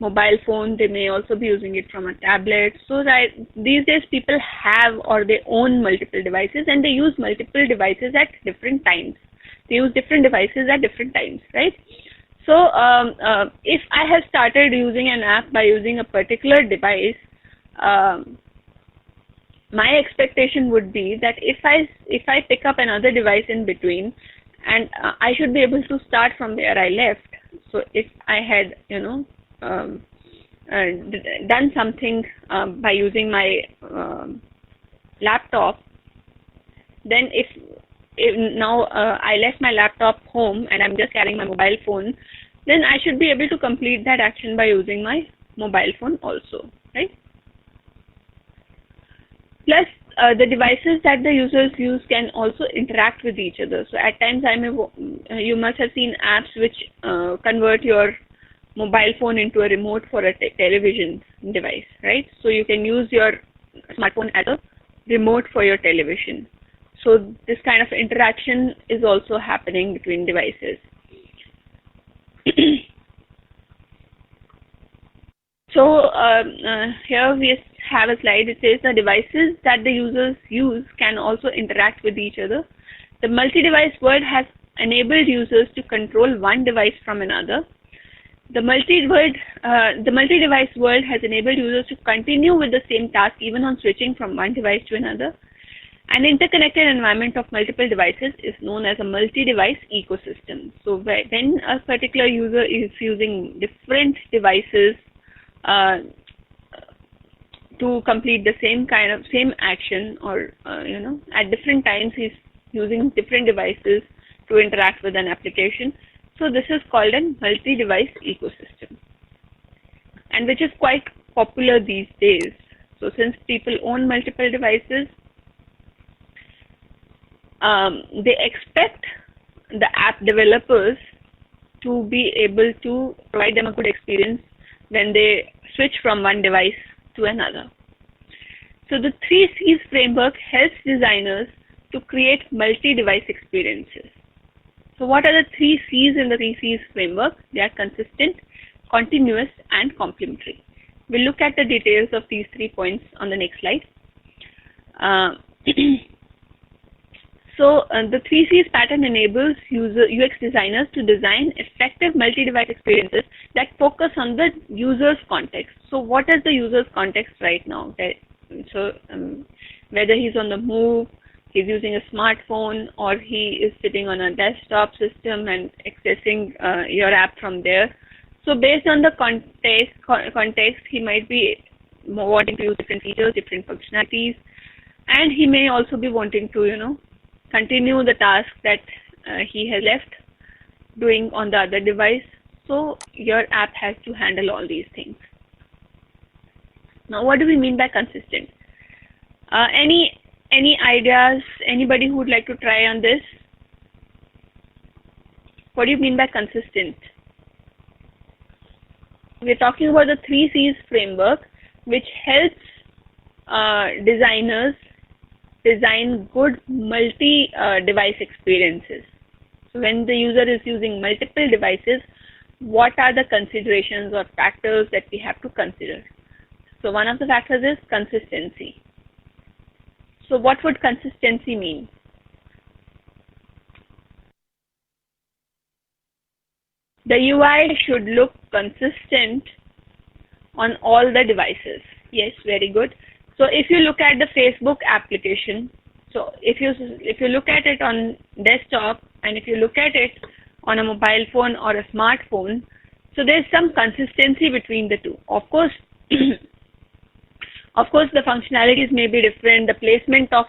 mobile phone, they may also be using it from a tablet. So that these days people have or they own multiple devices and they use multiple devices at different times. They use different devices at different times, right? So if I have started using an app by using a particular device, my expectation would be that if I pick up another device in between, and I should be able to start from where I left. So if I had done something by using my laptop, then if now I left my laptop home and I'm just carrying my mobile phone, then I should be able to complete that action by using my mobile phone also, right? Plus, the devices that the users use can also interact with each other. So at times, you must have seen apps which convert your mobile phone into a remote for a television device, right? So you can use your smartphone as a remote for your television. So this kind of interaction is also happening between devices. So here we have a slide. It says the devices that the users use can also interact with each other. The multi-device world has enabled users to control one device from another. The multi-device world has enabled users to continue with the same task even on switching from one device to another. An interconnected environment of multiple devices is known as a multi-device ecosystem. So when a particular user is using different devices to complete the same action, or at different times he's using different devices to interact with an application. So this is called a multi-device ecosystem, and which is quite popular these days. So since people own multiple devices, they expect the app developers to be able to provide them a good experience when they switch from one device to another. So the 3Cs framework helps designers to create multi-device experiences. So what are the 3Cs in the 3Cs framework? They are consistent, continuous, and complementary. We'll look at the details of these 3 points on the next slide. So the 3Cs pattern enables UX designers to design effective multi-device experiences that focus on the user's context. So what is the user's context right now? So whether he's on the move, he's using a smartphone, or he is sitting on a desktop system and accessing your app from there. So based on the context, he might be wanting to use different features, different functionalities, and he may also be wanting to, continue the task that he has left doing on the other device. So your app has to handle all these things. Now, what do we mean by consistent? Any ideas? Anybody who would like to try on this? What do you mean by consistent? We're talking about the 3Cs framework, which helps designers design good multi-device experiences. So when the user is using multiple devices, what are the considerations or factors that we have to consider? So one of the factors is consistency. So what would consistency mean? The UI should look consistent on all the devices. Yes, very good. So if you look at the Facebook application, so if you look at it on desktop and if you look at it on a mobile phone or a smartphone, so there's some consistency between the two. Of course, the functionalities may be different, the placement of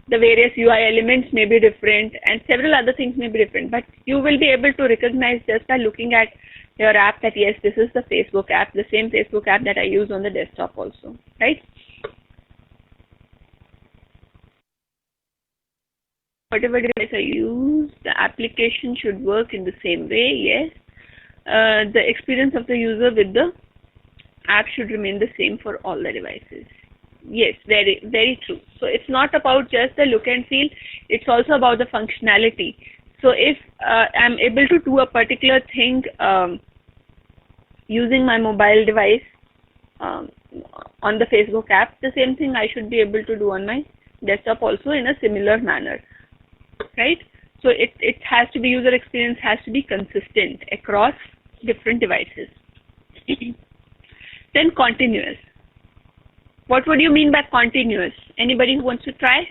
the various UI elements may be different, and several other things may be different, but you will be able to recognize just by looking at your app that yes, this is the Facebook app, the same Facebook app that I use on the desktop also, right? Whatever device I use, the application should work in the same way, yes. The experience of the user with the app should remain the same for all the devices. Yes, very, very true. So it's not about just the look and feel, it's also about the functionality. So if I'm able to do a particular thing using my mobile device on the Facebook app, the same thing I should be able to do on my desktop also in a similar manner, right? So it has to be, user experience has to be consistent across different devices. Then continuous. What would you mean by continuous? Anybody who wants to try?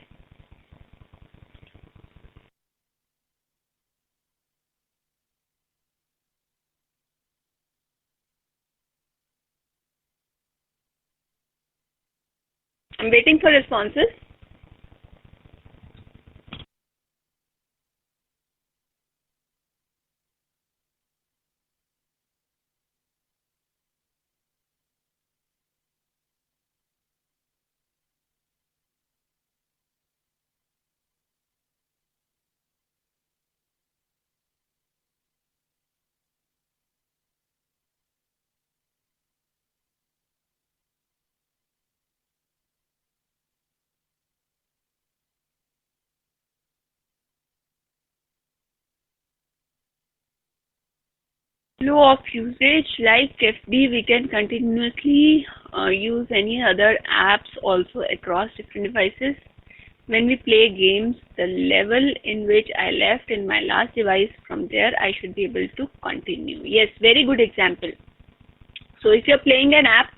I'm waiting for responses. Flow of usage, like FB, we can continuously use any other apps also across different devices. When we play games, the level in which I left in my last device, from there I should be able to continue. Yes, very good example. So if you're playing an app,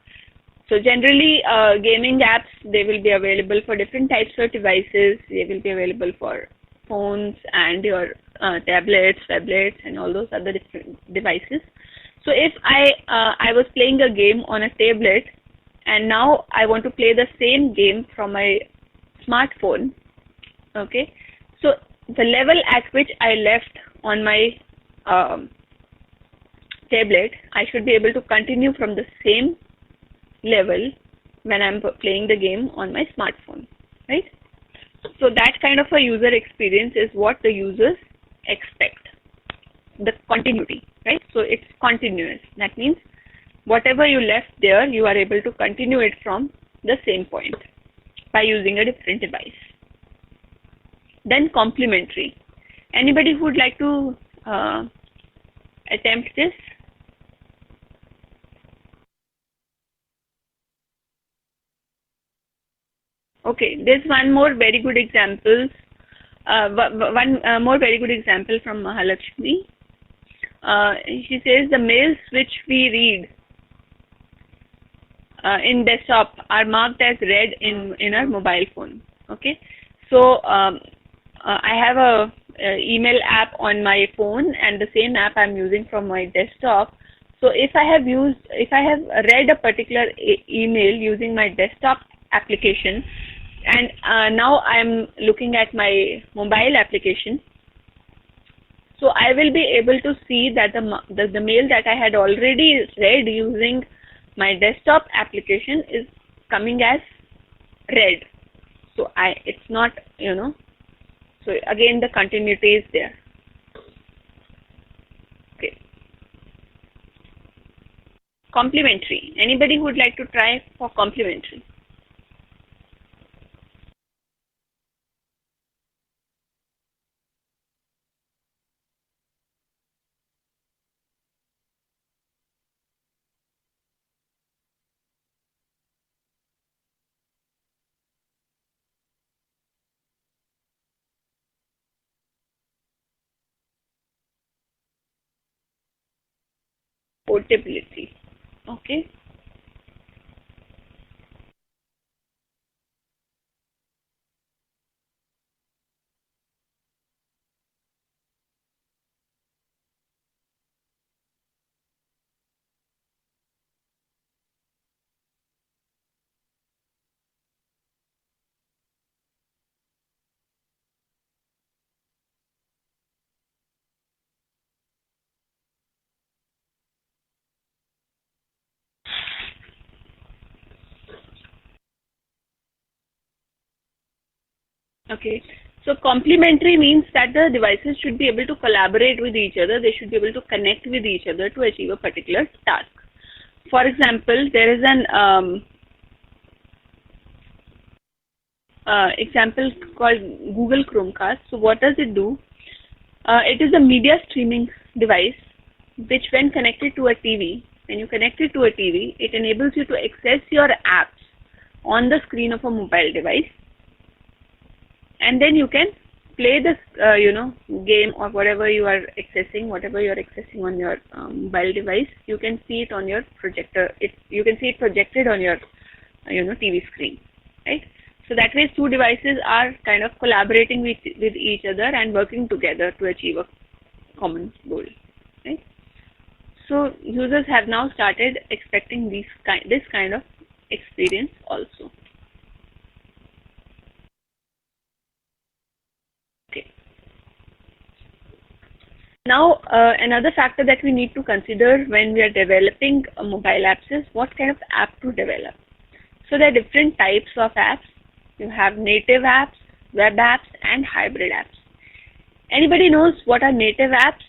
so generally gaming apps, they will be available for different types of devices. They will be available for phones and your tablets, phablets, and all those other different devices. So if I was playing a game on a tablet and now I want to play the same game from my smartphone, okay, so the level at which I left on my tablet, I should be able to continue from the same level when I'm playing the game on my smartphone, right? So that kind of a user experience is what the users expect, the continuity, right? So it's continuous. That means whatever you left there, you are able to continue it from the same point by using a different device. Then complementary. Anybody who would like to attempt this? Okay, there's one more very good example. One more very good example from Mahalakshmi. She says the mails which we read in desktop are marked as read in our mobile phone. Okay, so I have a email app on my phone, and the same app I'm using from my desktop. So if I have read a particular email using my desktop application, and now I'm looking at my mobile application, so I will be able to see that the mail that I had already read using my desktop application is coming as read. So it's not, so again the continuity is there. Okay. Complementary. Anybody who would like to try for complementary? portability. Okay. Okay. So complementary means that the devices should be able to collaborate with each other. They should be able to connect with each other to achieve a particular task. For example, there is an example called Google Chromecast. So what does it do? It is a media streaming device which, when connected to a TV, when you connect it to a TV, it enables you to access your apps on the screen of a mobile device, and then you can play this game or whatever you are accessing, on your mobile device. You can see it on your projector. You can see it projected on your TV screen, right? So that way, two devices are kind of collaborating with each other and working together to achieve a common goal, right? So users have now started expecting this kind of experience also. Okay. Now, another factor that we need to consider when we are developing mobile apps is what kind of app to develop. So there are different types of apps. You have native apps, web apps, and hybrid apps. Anybody knows what are native apps?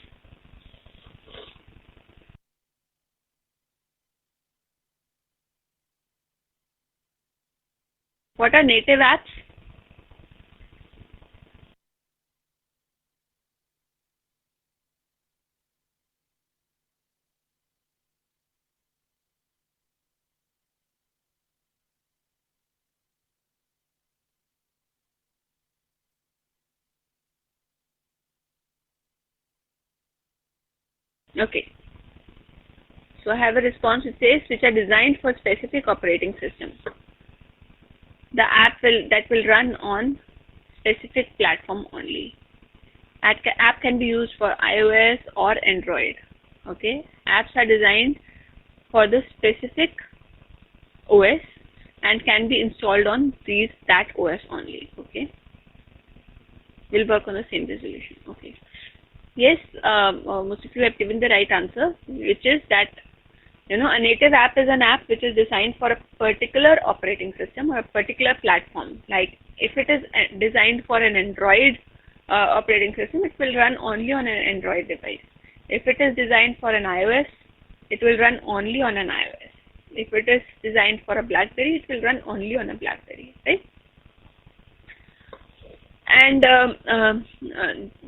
What are native apps? Okay. So I have a response which says which are designed for specific operating systems. The app will run on specific platform only. App can be used for iOS or Android. Okay. Apps are designed for the specific OS and can be installed on that OS only. Okay. Will work on the same resolution. Okay. Yes, most of you have given the right answer, which is that a native app is an app which is designed for a particular operating system or a particular platform. Like if it is designed for an Android operating system, it will run only on an Android device. If it is designed for an iOS, it will run only on an iOS. If it is designed for a BlackBerry, it will run only on a BlackBerry, right? And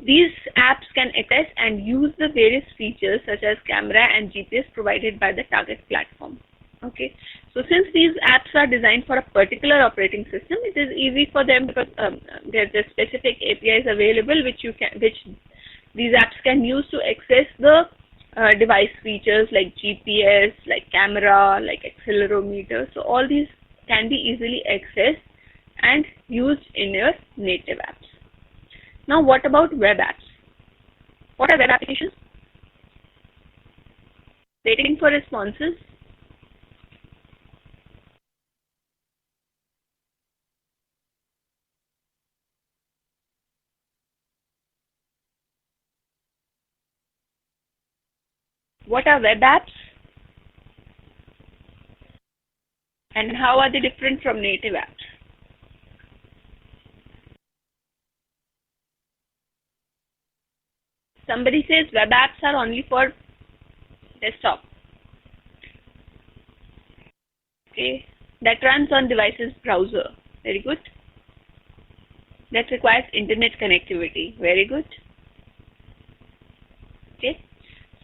these apps can access and use the various features such as camera and GPS provided by the target platform. Okay, so since these apps are designed for a particular operating system, it is easy for them because there's a specific APIs available which these apps can use to access the device features like GPS, like camera, like accelerometer. So all these can be easily accessed and used in your native apps. Now, what about web apps? What are web applications? Waiting for responses. What are web apps? And how are they different from native apps? Somebody says web apps are only for desktop. Okay, that runs on device's browser. Very good. That requires internet connectivity. Very good. Okay,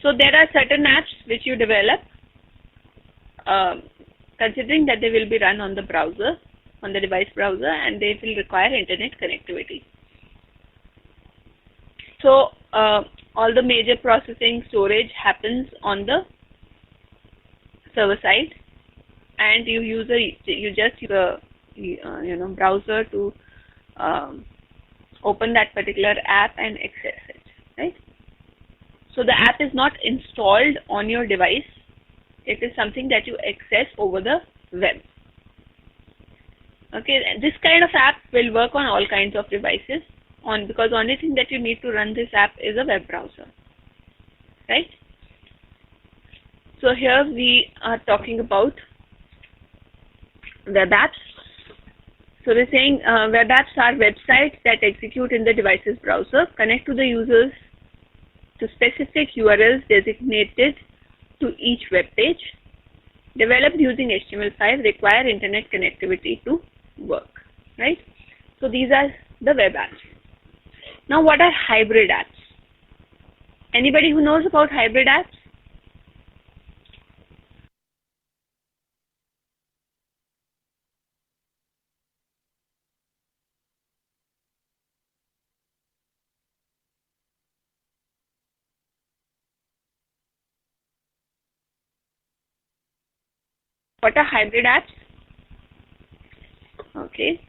so there are certain apps which you develop considering that they will be run on the browser, on the device browser, and they will require internet connectivity. So all the major processing storage happens on the server side, and you just use a browser to open that particular app and access it, right? So the app is not installed on your device. It is something that you access over the web. Okay, this kind of app will work on all kinds of devices because the only thing that you need to run this app is a web browser, right? So here we are talking about web apps. So we're saying web apps are websites that execute in the device's browser, connect to the users to specific URLs designated to each web page, developed using HTML5, require internet connectivity to work, right? So these are the web apps. Now what are hybrid apps? Anybody who knows about hybrid apps? What are hybrid apps? Okay,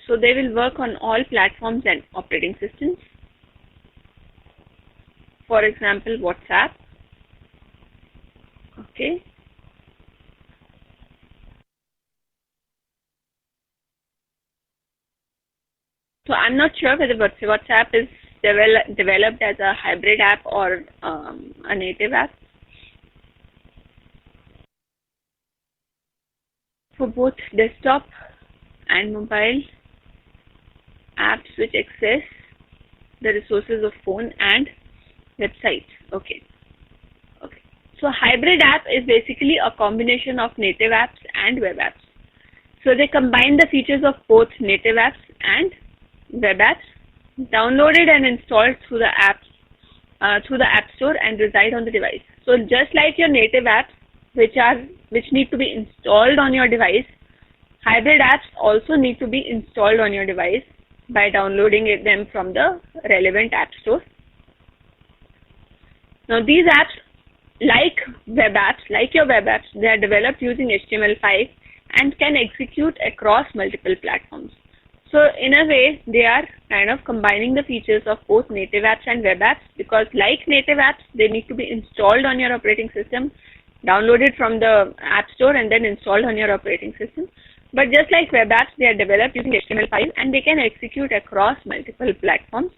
so they will work on all platforms and operating systems. For example, WhatsApp. Okay. So I'm not sure whether WhatsApp is developed as a hybrid app or a native app. For both desktop and mobile apps which access the resources of phone and websites. Okay. So hybrid app is basically a combination of native apps and web apps. So they combine the features of both native apps and web apps, downloaded and installed through the App Store and reside on the device. So just like your native apps, which need to be installed on your device, hybrid apps also need to be installed on your device by downloading them from the relevant App Store. Now these apps, like your web apps, they are developed using HTML5 and can execute across multiple platforms. So in a way, they are kind of combining the features of both native apps and web apps, because like native apps, they need to be installed on your operating system, downloaded from the App Store and then installed on your operating system. But just like web apps, they are developed using HTML5 and they can execute across multiple platforms.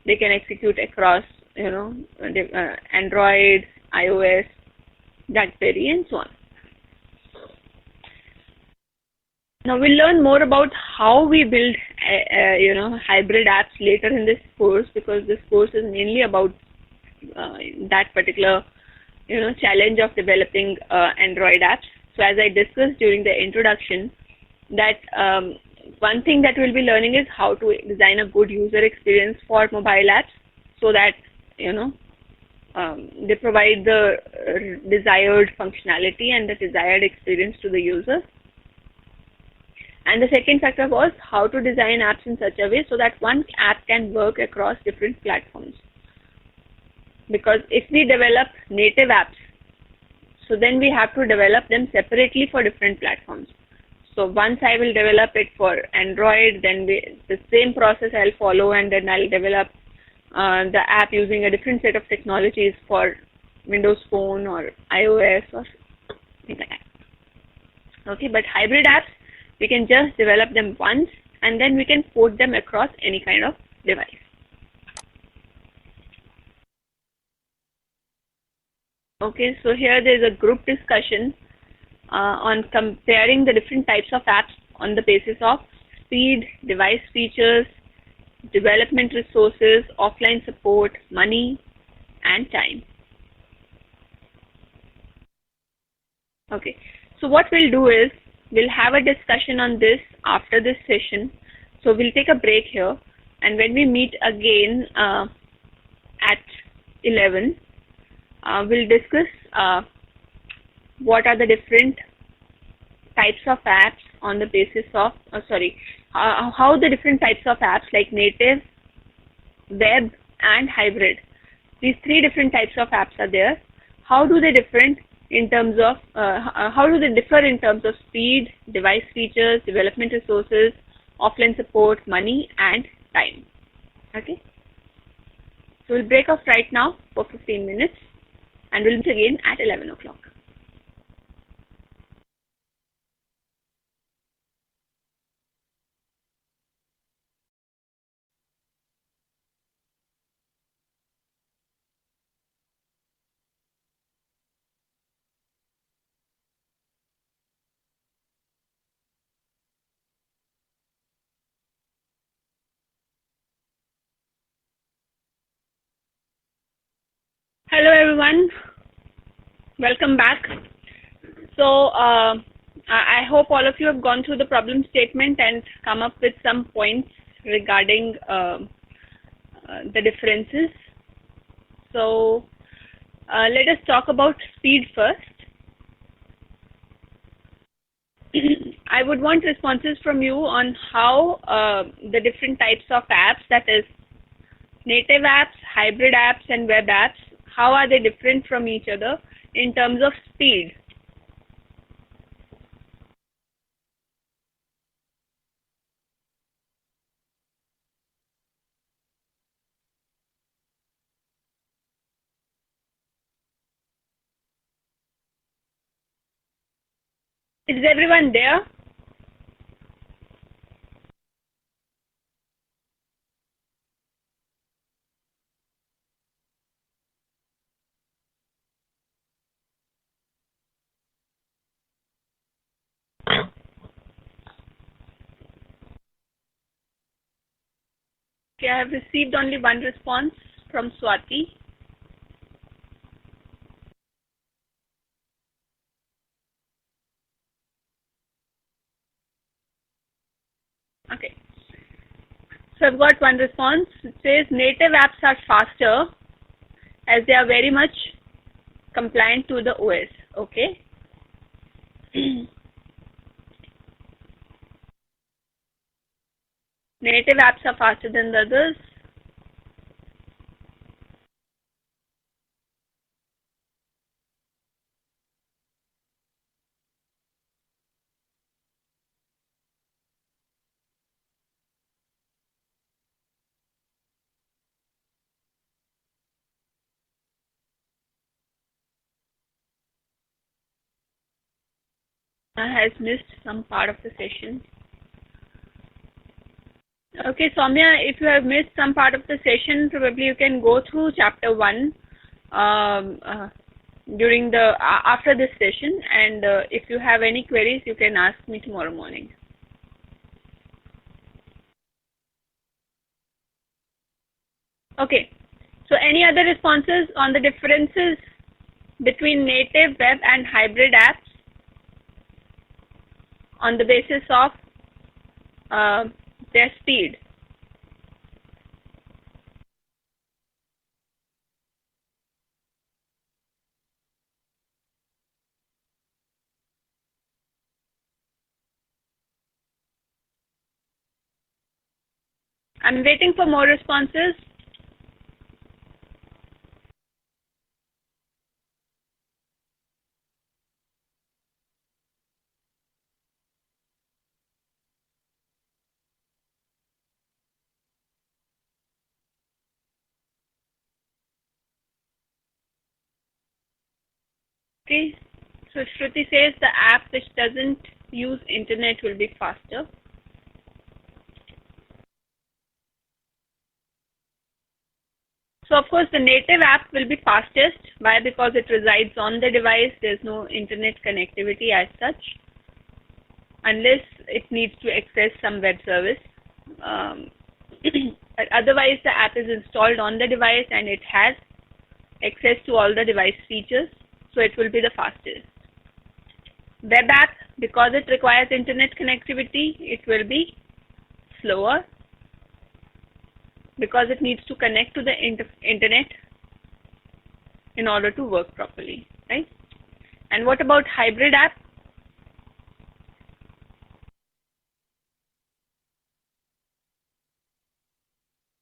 They can execute across, Android, iOS, BlackBerry, and so on. Now we'll learn more about how we build, hybrid apps later in this course, because this course is mainly about that particular, challenge of developing Android apps. So as I discussed during the introduction, that one thing that we'll be learning is how to design a good user experience for mobile apps, so that they provide the desired functionality and the desired experience to the user. And the second factor was how to design apps in such a way so that one app can work across different platforms. Because if we develop native apps, so then we have to develop them separately for different platforms. So once I will develop it for Android, then the same process I'll follow, and then I'll develop the app using a different set of technologies for Windows Phone or iOS or things like that. Okay, but hybrid apps, we can just develop them once and then we can port them across any kind of device. Okay, so here there is a group discussion on comparing the different types of apps on the basis of speed, device features, development resources, offline support, money, and time. Okay, so what we'll do is we'll have a discussion on this after this session. So we'll take a break here, and when we meet again at 11, we'll discuss what are the different types of apps on the basis of, how the different types of apps like native, web, and hybrid. These three different types of apps are there. How do they different in terms of how do they differ in terms of speed, device features, development resources, offline support, money, and time. Okay. So we'll break off right now for 15 minutes and we'll meet again at 11 o'clock. Hello everyone, welcome back. So I hope all of you have gone through the problem statement and come up with some points regarding the differences. So let us talk about speed first. I would want responses from you on how the different types of apps, that is native apps, hybrid apps and web apps, how are they different from each other in terms of speed? Is everyone there? Okay, I have received only one response from Swati. Okay. So I've got one response. It says native apps are faster as they are very much compliant to the OS. Okay. Native apps are faster than the others. Has missed some part of the session. Okay, Soumya, if you have missed some part of the session, probably you can go through chapter 1 during the after this session, and if you have any queries, you can ask me tomorrow morning. Okay, so any other responses on the differences between native, web and hybrid apps on the basis of their speed? I'm waiting for more responses. Okay, so Shruti says the app which doesn't use internet will be faster. So of course the native app will be fastest. Why? Because it resides on the device. There's no internet connectivity as such, unless it needs to access some web service. But otherwise the app is installed on the device and it has access to all the device features. So it will be the fastest. Web app, because it requires internet connectivity, it will be slower, because it needs to connect to the internet in order to work properly, right? And what about hybrid app?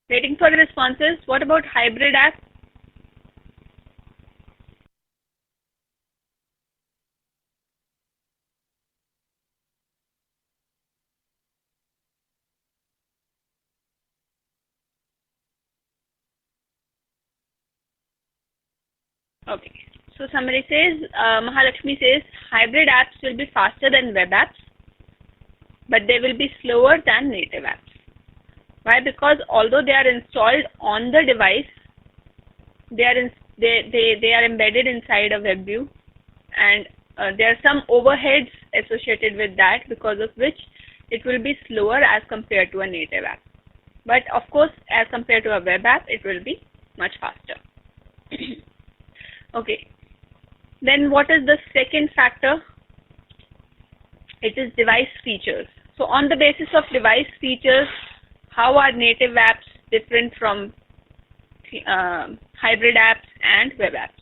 Waiting for the responses. What about hybrid app? Okay. So summary says, Mahalakshmi says, hybrid apps will be faster than web apps, but they will be slower than native apps. Why? Because although they are installed on the device, they are embedded inside a web view, and there are some overheads associated with that, because of which it will be slower as compared to a native app. But of course, as compared to a web app, it will be much faster. Okay. Then what is the second factor? It is device features. So on the basis of device features, how are native apps different from hybrid apps and web apps?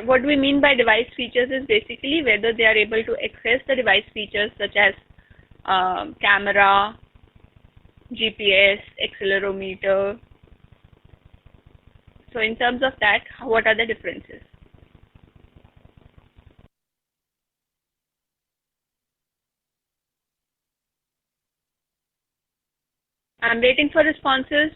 What do we mean by device features is basically whether they are able to access the device features such as camera, GPS, accelerometer. So in terms of that, what are the differences? I'm waiting for responses.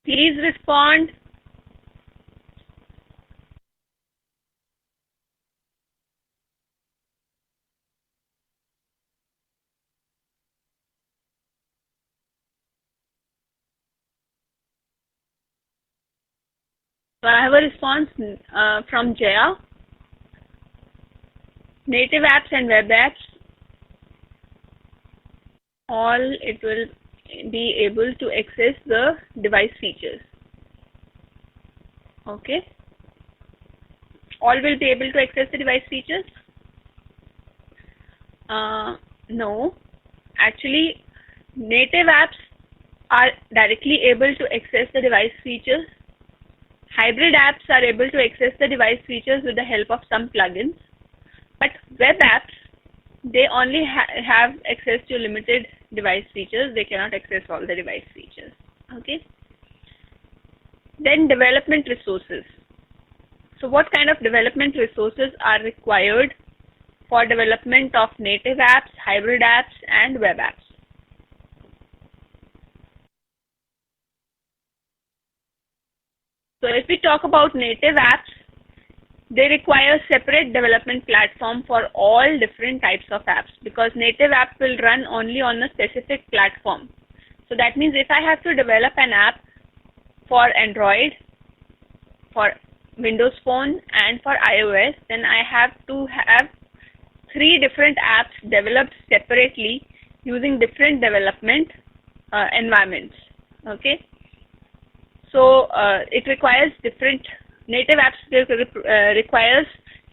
Please respond. So I have a response from Jaya. Native apps and web apps, all it will be able to access the device features. Okay. All will be able to access the device features? No. Actually, native apps are directly able to access the device features. Hybrid apps are able to access the device features with the help of some plugins. But web apps, they only have access to limited device features. They cannot access all the device features. Okay. Then development resources. So what kind of development resources are required for development of native apps, hybrid apps, and web apps? So if we talk about native apps, they require separate development platform for all different types of apps, because native app will run only on a specific platform. So that means if I have to develop an app for Android, for Windows Phone, and for iOS, then I have to have 3 different apps developed separately using different development environments. Okay. So it requires different native apps requires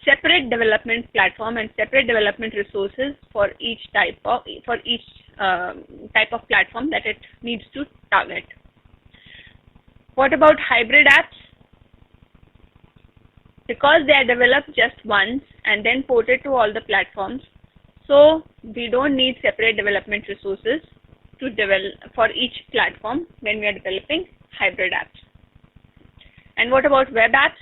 separate development platform and separate development resources for each type of platform that it needs to target. What about hybrid apps? Because they are developed just once and then ported to all the platforms, so we don't need separate development resources to develop for each platform when we are developing hybrid apps. And what about web apps?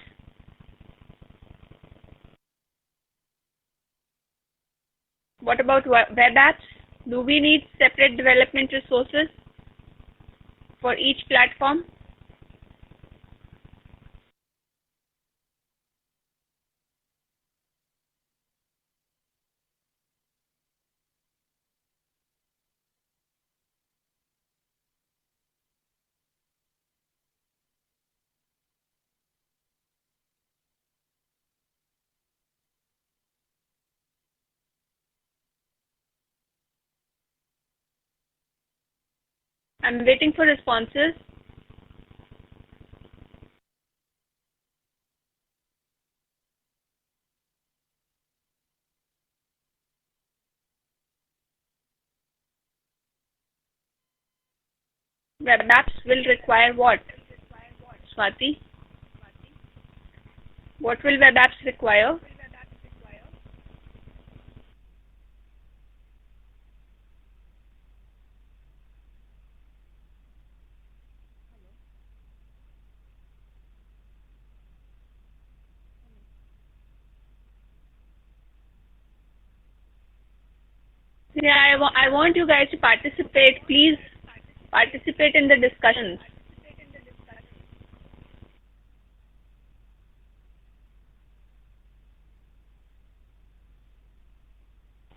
What about web apps? Do we need separate development resources for each platform? I'm waiting for responses. Web apps will require what? Swati? What will web apps require? Yeah, I want you guys to participate. Please participate in the discussions.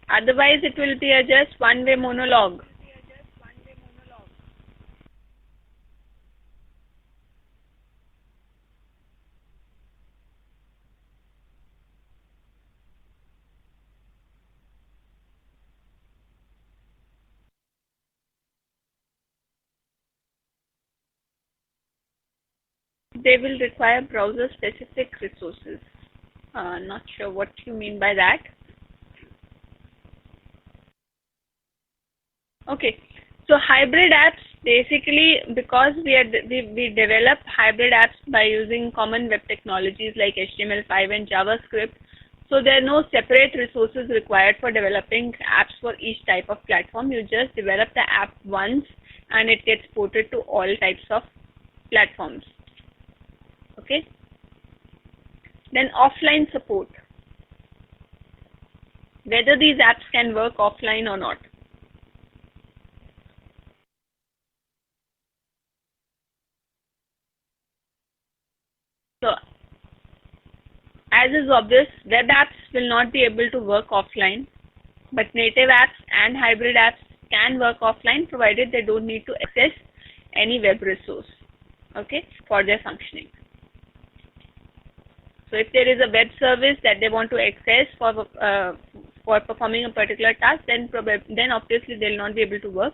Otherwise, it will be a just one-way monologue. They will require browser-specific resources. Not sure what you mean by that. Okay, so hybrid apps, basically, because we develop hybrid apps by using common web technologies like HTML5 and JavaScript. So there are no separate resources required for developing apps for each type of platform. You just develop the app once and it gets ported to all types of platforms. Okay. Then offline support. Whether these apps can work offline or not. So, as is obvious, web apps will not be able to work offline, but native apps and hybrid apps can work offline provided they don't need to access any web resource, okay, for their functioning. So if there is a web service that they want to access for performing a particular task, then obviously they'll not be able to work.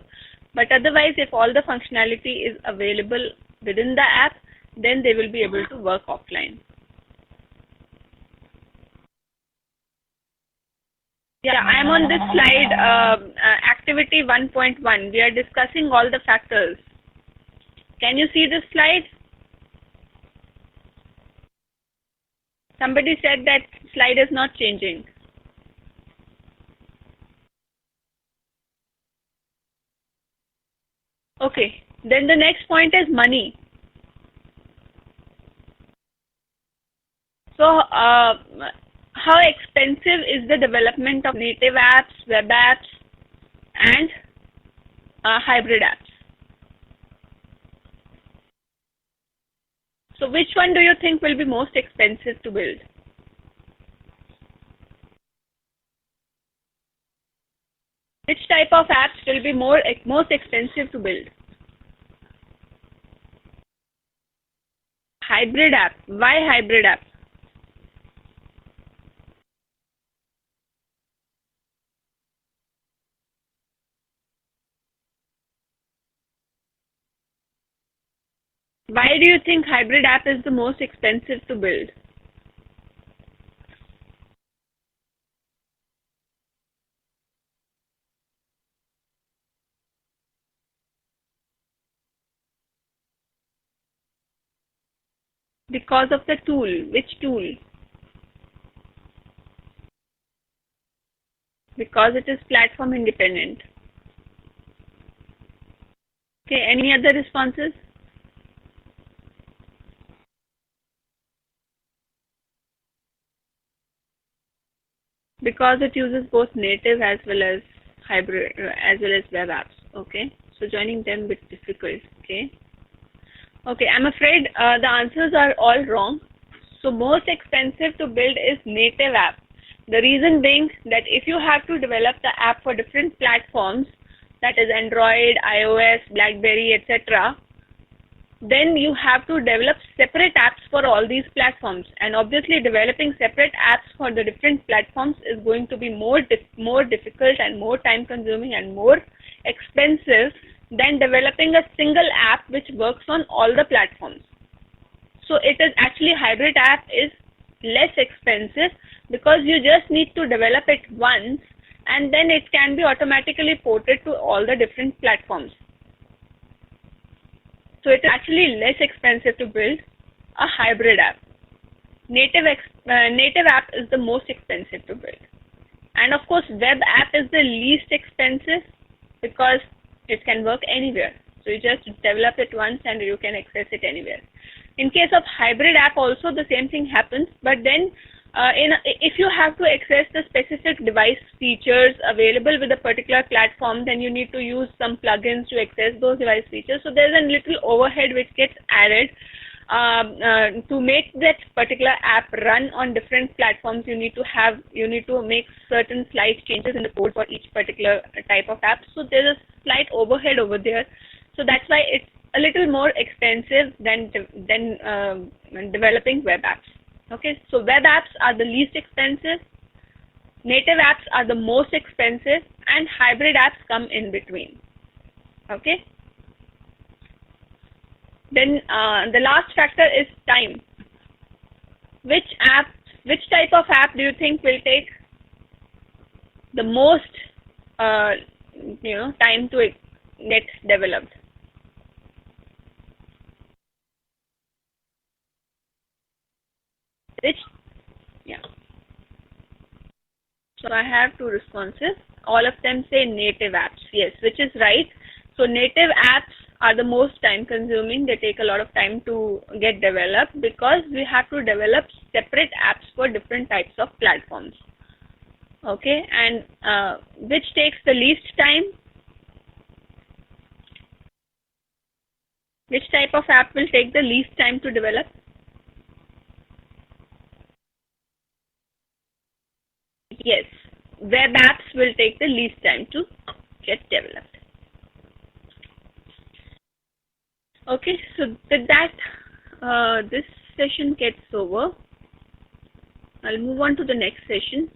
But otherwise, if all the functionality is available within the app, then they will be able to work offline. Yeah, I'm on this slide, activity 1.1. We are discussing all the factors. Can you see this slide? Somebody said that slide is not changing. Okay, then the next point is money. So, how expensive is the development of native apps, web apps, and hybrid apps? So, which one do you think will be most expensive to build? Which type of apps will be most expensive to build? Hybrid app. Why hybrid app? Why do you think hybrid app is the most expensive to build? Because of the tool. Which tool? Because it is platform independent. Okay, any other responses? Because it uses both native as well as hybrid as well as web apps. Okay, so joining them bit difficult. Okay, I'm afraid the answers are all wrong. So most expensive to build is native app. The reason being that if you have to develop the app for different platforms, that is Android, iOS, BlackBerry, etc., then you have to develop separate apps for all these platforms. And obviously developing separate apps for the different platforms is going to be more difficult and more time consuming and more expensive than developing a single app which works on all the platforms. So it is actually hybrid app is less expensive because you just need to develop it once and then it can be automatically ported to all the different platforms. So it is actually less expensive to build a hybrid app. native app is the most expensive to build, and of course web app is the least expensive because it can work anywhere. So you just develop it once and you can access it anywhere. In case of hybrid app also the same thing happens, but then if you have to access the specific device features available with a particular platform, then you need to use some plugins to access those device features. So there's a little overhead which gets added. To make that particular app run on different platforms, you need to make certain slight changes in the code for each particular type of app. So there's a slight overhead over there. So that's why it's a little more expensive than developing web apps. Okay, so web apps are the least expensive, native apps are the most expensive, and hybrid apps come in between. Okay. Then the last factor is time. Which type of app do you think will take the most time to get developed? So I have two responses. All of them say native apps. Yes, which is right. So native apps are the most time consuming. They take a lot of time to get developed because we have to develop separate apps for different types of platforms. Okay, and which takes the least time? Which type of app will take the least time to develop? Yes, web apps will take the least time to get developed. Okay, so with that, this session gets over. I'll move on to the next session.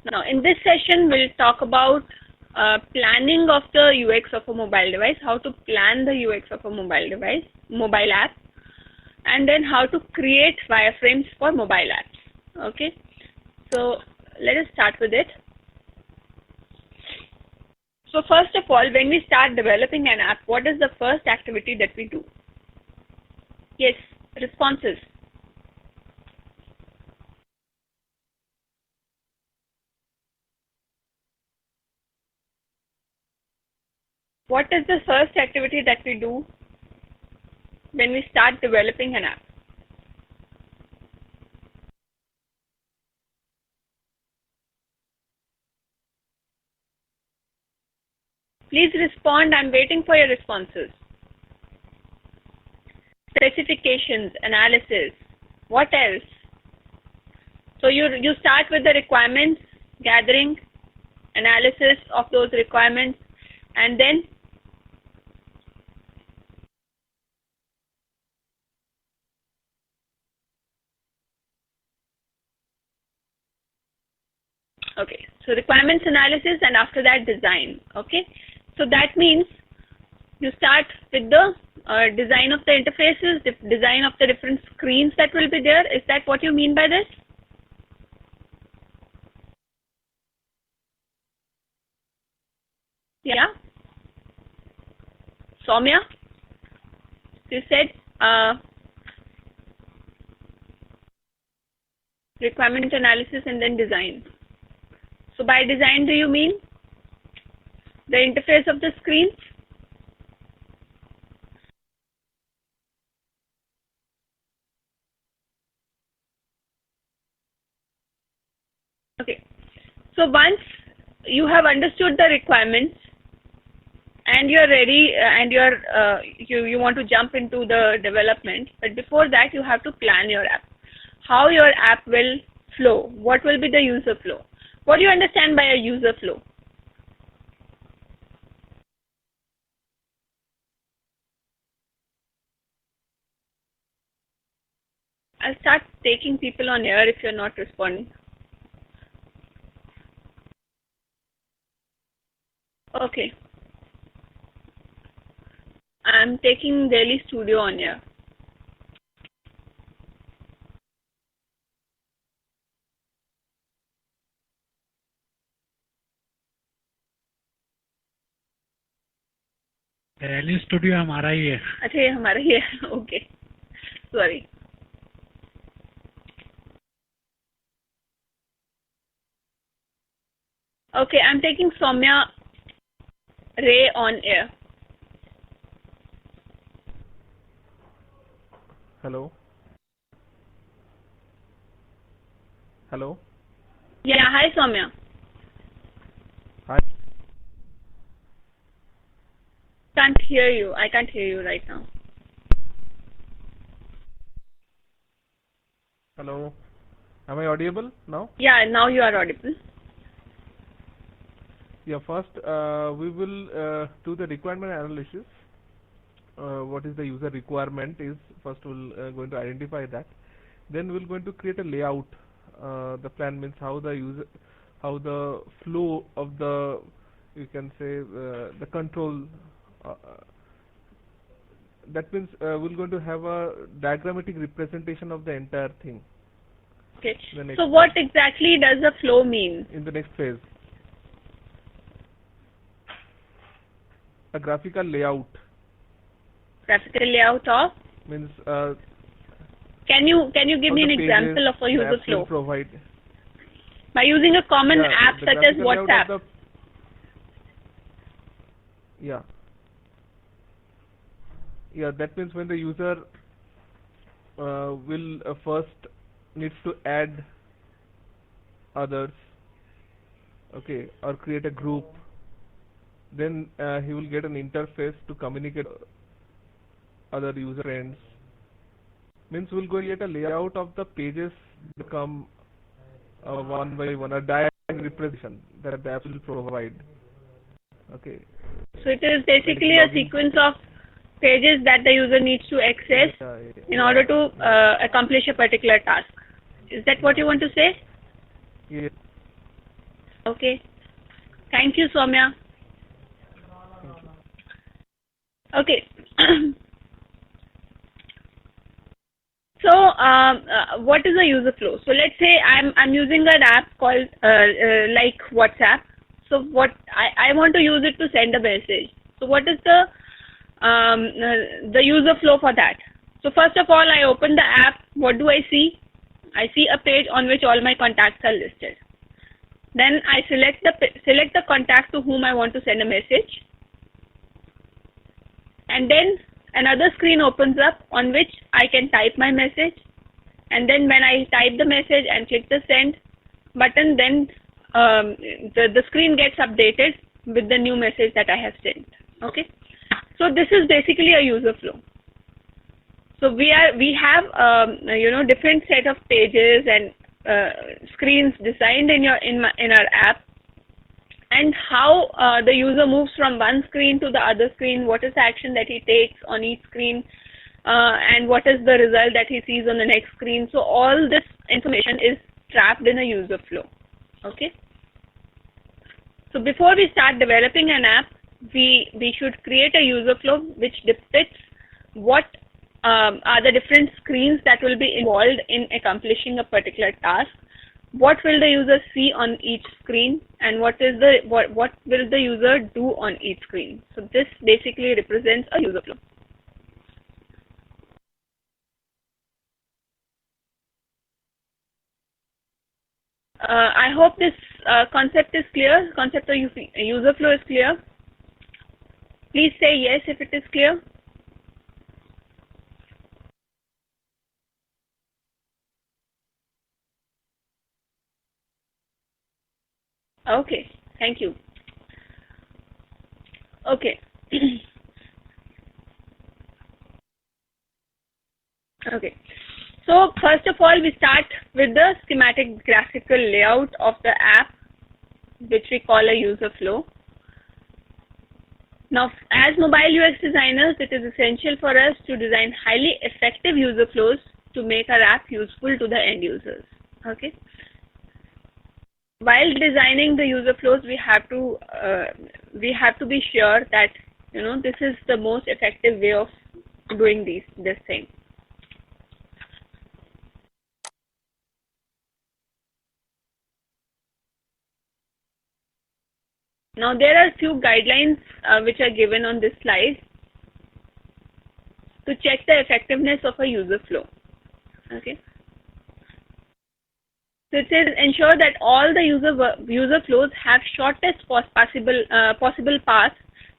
Now, in this session, we'll talk about planning of the UX of a mobile device, how to plan the UX of a mobile app, and then how to create wireframes for mobile apps. Okay, so let us start with it. So first of all, when we start developing an app, what is the first activity that we do? Yes, responses. What is the first activity that we do when we start developing an app? Please respond. I'm waiting for your responses. Specifications, analysis. What else? So you start with the requirements, gathering, analysis of those requirements, and then okay, so requirements analysis, and after that design. Okay, so that means you start with the design of the interfaces, the design of the different screens that will be there. Is that what you mean by this? Yeah. Soumya, you said requirement analysis and then design. So by design, do you mean the interface of the screens? Okay. So once you have understood the requirements and you're ready and you want to jump into the development, but before that you have to plan your app. How your app will flow. What will be the user flow? What do you understand by a user flow? I'll start taking people on air if you're not responding. Okay. I'm taking Daily Studio on air. Rally studio हमारा ही है. अच्छा ये हमारा ही है. Okay, sorry. Okay, I'm taking Soumya Ray on air. Hello. Hello. Yeah, hi Soumya. Hi. Can't hear you. I can't hear you right now. Hello. Am I audible now? Yeah, now you are audible. Yeah. First, we will do the requirement analysis. What is the user requirement is first we'll going to identify that. Then we're going to create a layout. The plan means how the flow of the, you can say, the control. That means we're going to have a diagrammatic representation of the entire thing. Okay. So what exactly does the flow mean? In the next phase, a graphical layout. Graphical layout of? Means Can you give me an example of a user flow? Provide. By using a common app such as WhatsApp. Yeah, that means when the user will first needs to add others, okay, or create a group, then he will get an interface to communicate other user friends. Means we'll go get a layout of the pages become one by one, a diagram representation that the app will provide. Okay. So it is basically a sequence of pages that the user needs to access in order to accomplish a particular task. Is that what you want to say? Yes. Okay. Thank you, Soumya. Thank you. Okay. So, what is a user flow? So, let's say I'm using an app called like WhatsApp. So, what I want to use it to send a message. So, what is the user flow for that? So, first of all, I open the app. What do I see? I see a page on which all my contacts are listed. Then I select the contact to whom I want to send a message, and then another screen opens up on which I can type my message, and then when I type the message and click the send button, then the screen gets updated with the new message that I have sent. Okay, so this is basically a user flow. So we have different set of pages and screens designed in our app, and how the user moves from one screen to the other screen, what is the action that he takes on each screen, and what is the result that he sees on the next screen. So all this information is trapped in a user flow. Okay. So before we start developing an app, we should create a user flow which depicts what are the different screens that will be involved in accomplishing a particular task. What will the user see on each screen, and what will the user do on each screen? So this basically represents a user flow. I hope this concept is clear. Concept of user flow is clear. Please say yes if it is clear. Okay, thank you. Okay. Okay. So first of all, we start with the schematic graphical layout of the app, which we call a user flow. Now, as mobile UX designers, it is essential for us to design highly effective user flows to make our app useful to the end users. Okay. While designing the user flows, we have to be sure that this is the most effective way of doing this thing. Now there are few guidelines which are given on this slide. to check the effectiveness of a user flow. Okay. So it says ensure that all the user flows have shortest possible path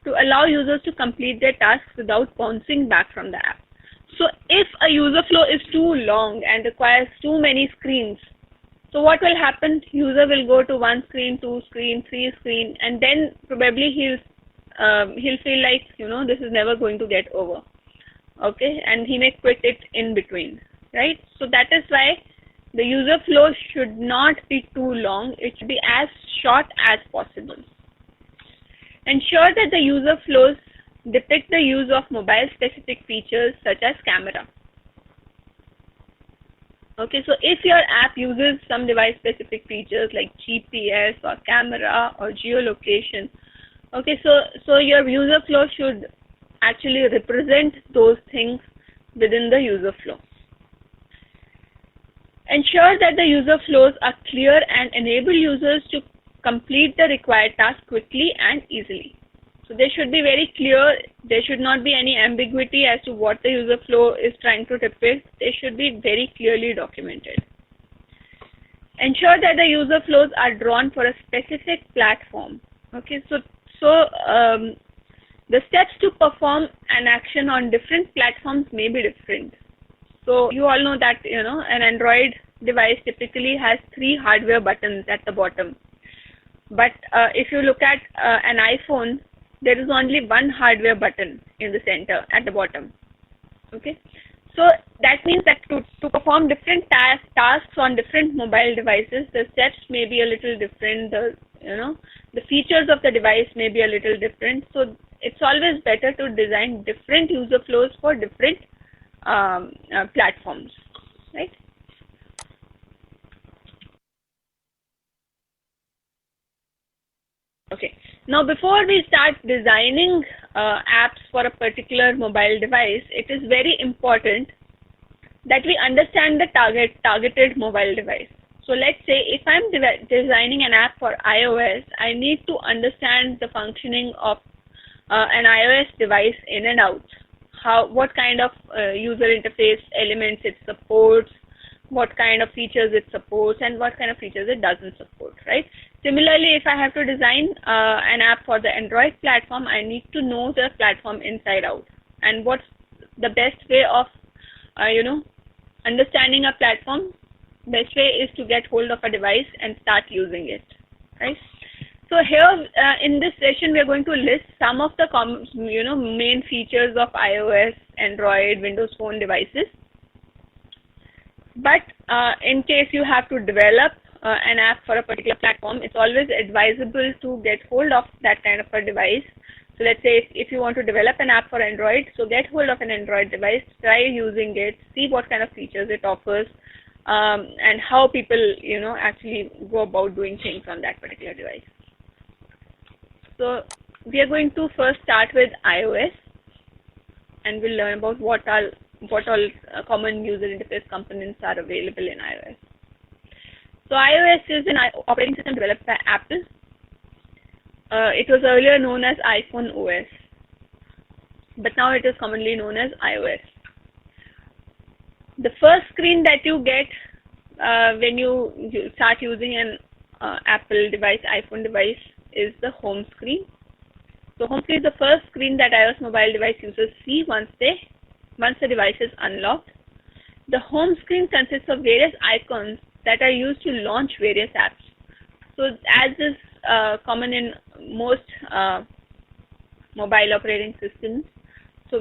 to allow users to complete their tasks without bouncing back from the app. So if a user flow is too long and requires too many screens, so what will happen? User will go to 1 screen, 2 screen, 3 screen, and then probably he'll feel like, this is never going to get over. Okay, and he may quit it in between, right? So that is why the user flow should not be too long. It should be as short as possible. Ensure that the user flows depict the use of mobile-specific features such as camera. Okay, so if your app uses some device-specific features like GPS or camera or geolocation, okay, so your user flow should actually represent those things within the user flow. Ensure that the user flows are clear and enable users to complete the required task quickly and easily. So they should be very clear. There should not be any ambiguity as to what the user flow is trying to depict. They should be very clearly documented. Ensure that the user flows are drawn for a specific platform. Okay, so the steps to perform an action on different platforms may be different. So you all know that an Android device typically has 3 hardware buttons at the bottom. But if you look at an iPhone, there is only 1 hardware button in the center at the bottom. Okay, so that means that to perform different tasks on different mobile devices, the steps may be a little different. The features of the device may be a little different. So it's always better to design different user flows for different platforms, right? Okay. Now, before we start designing apps for a particular mobile device, it is very important that we understand the targeted mobile device. So let's say if I'm designing an app for iOS, I need to understand the functioning of an iOS device in and out. What kind of user interface elements it supports, what kind of features it supports, and what kind of features it doesn't support, right? Similarly, if I have to design an app for the Android platform, I need to know the platform inside out. And what's the best way of, understanding a platform? Best way is to get hold of a device and start using it, right? So here in this session, we are going to list some of the main features of iOS, Android, Windows Phone devices. But in case you have to develop an app for a particular platform, it's always advisable to get hold of that kind of a device. So let's say if you want to develop an app for Android, so get hold of an Android device, try using it, see what kind of features it offers, and how people, actually go about doing things on that particular device. So we are going to first start with iOS, and we'll learn about what all common user interface components are available in iOS. So iOS is an operating system developed by Apple. It was earlier known as iPhone OS, but now it is commonly known as iOS. The first screen that you get when you start using an Apple device, iPhone device, is the home screen. So home screen is the first screen that iOS mobile device users see once the device is unlocked. The home screen consists of various icons that are used to launch various apps. So as is common in most mobile operating systems, so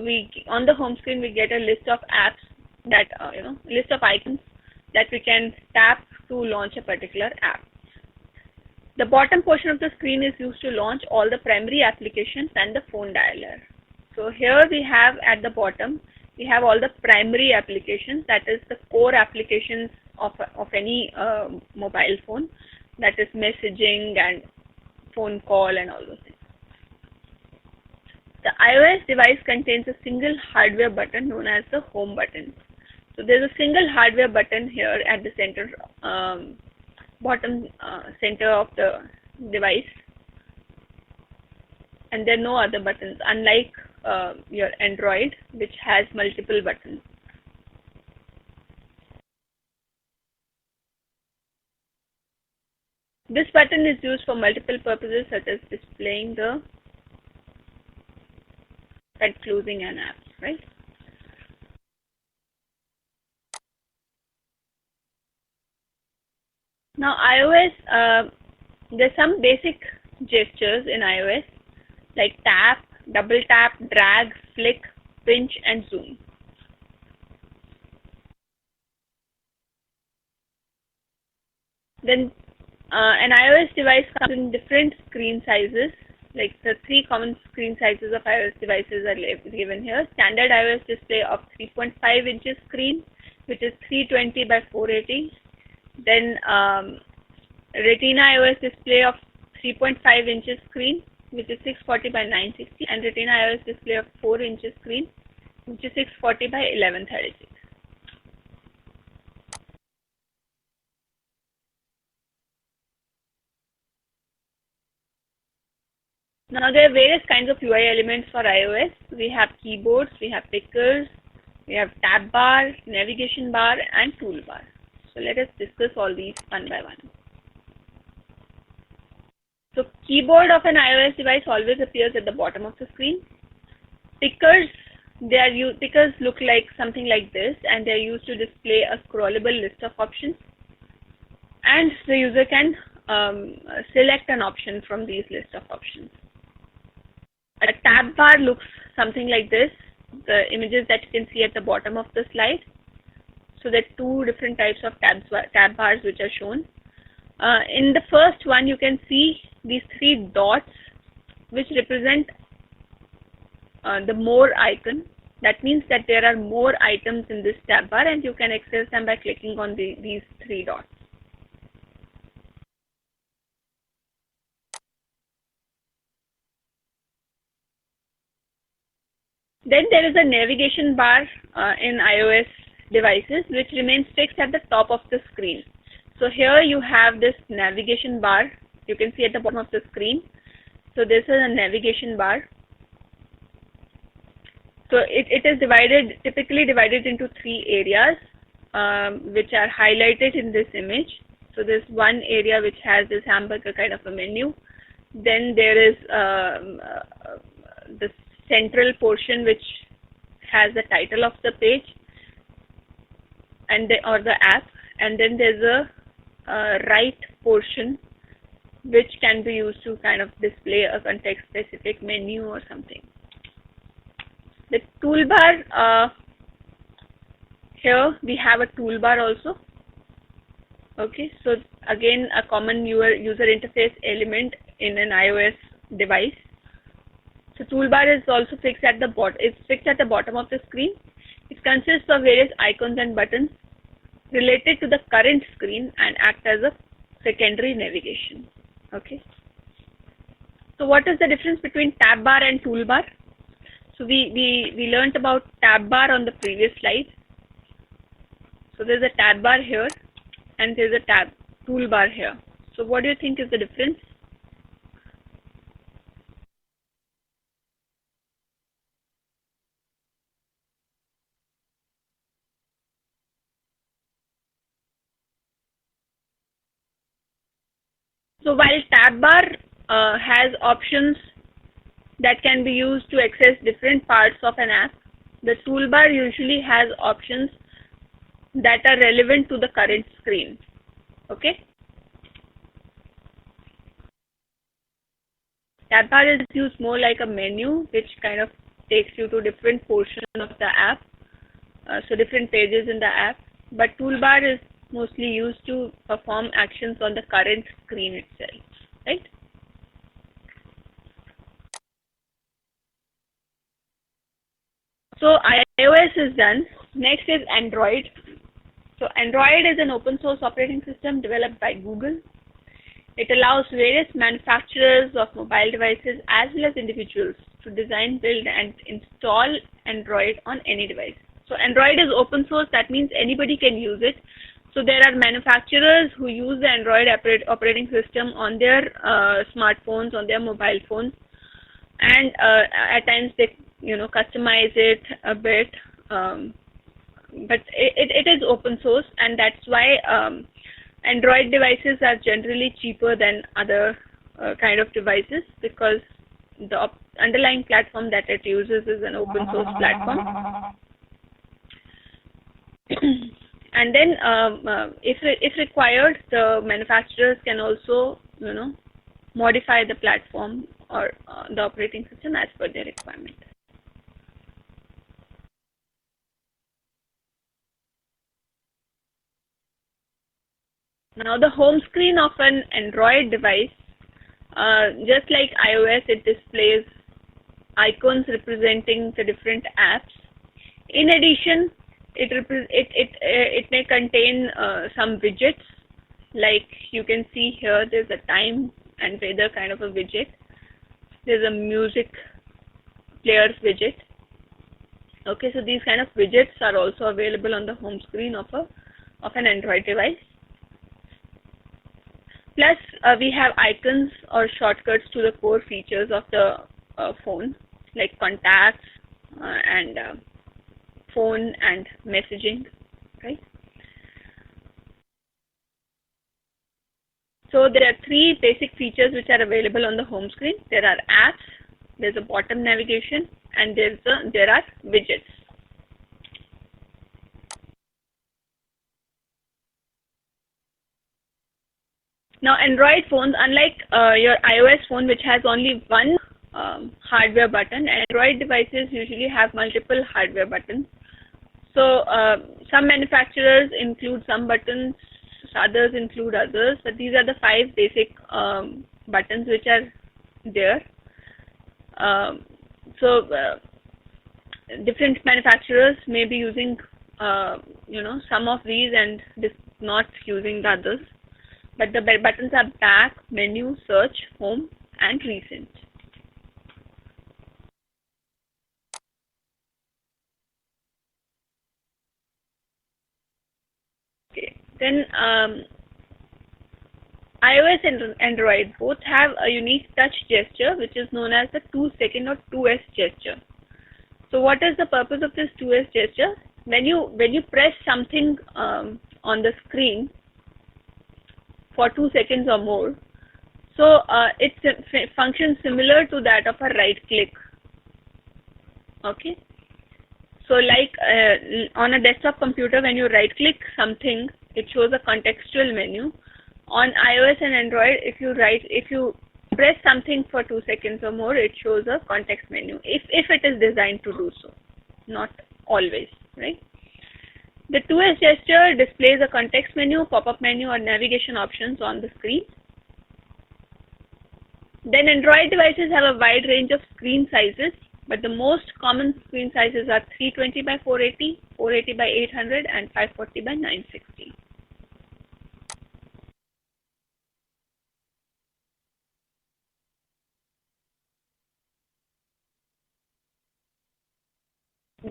on the home screen we get a list of apps that list of icons that we can tap to launch a particular app. The bottom portion of the screen is used to launch all the primary applications and the phone dialer. So here we have at the bottom, we have all the primary applications, that is the core applications of any mobile phone, that is messaging and phone call and all those things. The iOS device contains a single hardware button known as the home button. So there's a single hardware button here at the center, bottom center of the device, and there are no other buttons, unlike your Android, which has multiple buttons. This button is used for multiple purposes, such as displaying the and closing an app, right? Now iOS, there's some basic gestures in iOS like tap, double tap, drag, flick, pinch, and zoom. Then an iOS device comes in different screen sizes. Like the three common screen sizes of iOS devices are given here. Standard iOS display of 3.5 inches screen, which is 320 by 480. Then Retina iOS display of 3.5 inches screen, which is 640 by 960, and Retina iOS display of 4 inches screen, which is 640 by 1136. Now there are various kinds of UI elements for iOS. We have keyboards, we have pickers, we have tab bar, navigation bar, and toolbar. So let us discuss all these one by one. So keyboard of an iOS device always appears at the bottom of the screen. Pickers, pickers look like something like this, and they are used to display a scrollable list of options. And the user can select an option from these list of options. A tab bar looks something like this, the images that you can see at the bottom of the slide. So there are two different types of tab bars which are shown. In the first one, you can see these three dots which represent the more icon. That means that there are more items in this tab bar, and you can access them by clicking on these three dots. Then there is a navigation bar in iOS devices which remains fixed at the top of the screen. So here you have this navigation bar, you can see at the bottom of the screen. So this is a navigation bar. So it is typically divided into three areas which are highlighted in this image. So there's one area which has this hamburger kind of a menu. Then there is the central portion which has the title of the page and or the app, and then there's a right portion which can be used to kind of display a context specific menu or something. The toolbar, here we have a toolbar also. Okay, so again a common user interface element in an iOS device. So toolbar is also fixed at the bottom. It's fixed at the bottom of the screen. It consists of various icons and buttons related to the current screen and act as a secondary navigation. Okay. So what is the difference between tab bar and toolbar? So we learnt about tab bar on the previous slide. So there's a tab bar here and there's a toolbar here. So what do you think is the difference? So while tab bar has options that can be used to access different parts of an app, the toolbar usually has options that are relevant to the current screen. Okay. Tab bar is used more like a menu which kind of takes you to different portions of the app, so different pages in the app, but toolbar is mostly used to perform actions on the current screen itself, right? So iOS is done. Next is Android. So Android is an open source operating system developed by Google. It allows various manufacturers of mobile devices as well as individuals to design, build, and install Android on any device. So Android is open source, that means anybody can use it. So there are manufacturers who use the Android operating system on their smartphones, on their mobile phones, and at times they customize it a bit, but it is open source, and that's why Android devices are generally cheaper than other kind of devices, because the underlying platform that it uses is an open source platform. And then if required, the manufacturers can also modify the platform or the operating system as per their requirement. Now the home screen of an Android device, just like iOS, it displays icons representing the different apps. In addition, it may contain some widgets, like you can see here. There's a time and weather kind of a widget. There's a music players widget. Okay, so these kind of widgets are also available on the home screen of an Android device. Plus, we have icons or shortcuts to the core features of the phone, like contacts and phone and messaging, right? So there are three basic features which are available on the home screen. There are apps, there's a bottom navigation, and there are widgets. Now, Android phones, unlike your iOS phone, which has only one hardware button, Android devices usually have multiple hardware buttons. So some manufacturers include some buttons, others include others, but these are the 5 basic buttons which are there. Different manufacturers may be using some of these and not using the others. But the buttons are back, menu, search, home, and recent. Okay, then iOS and Android both have a unique touch gesture, which is known as the 2-second or 2S gesture. So what is the purpose of this 2S gesture? When you press something on the screen for 2 seconds or more, so it functions similar to that of a right click. Okay, so like on a desktop computer, when you right click something, it shows a contextual menu. On iOS and Android, if you press something for 2 seconds or more, it shows a context menu, if it is designed to do so, not always, right? The 2S gesture displays a context menu, pop-up menu, or navigation options on the screen. Then Android devices have a wide range of screen sizes, but the most common screen sizes are 320 by 480, 480 by 800, and 540 by 960.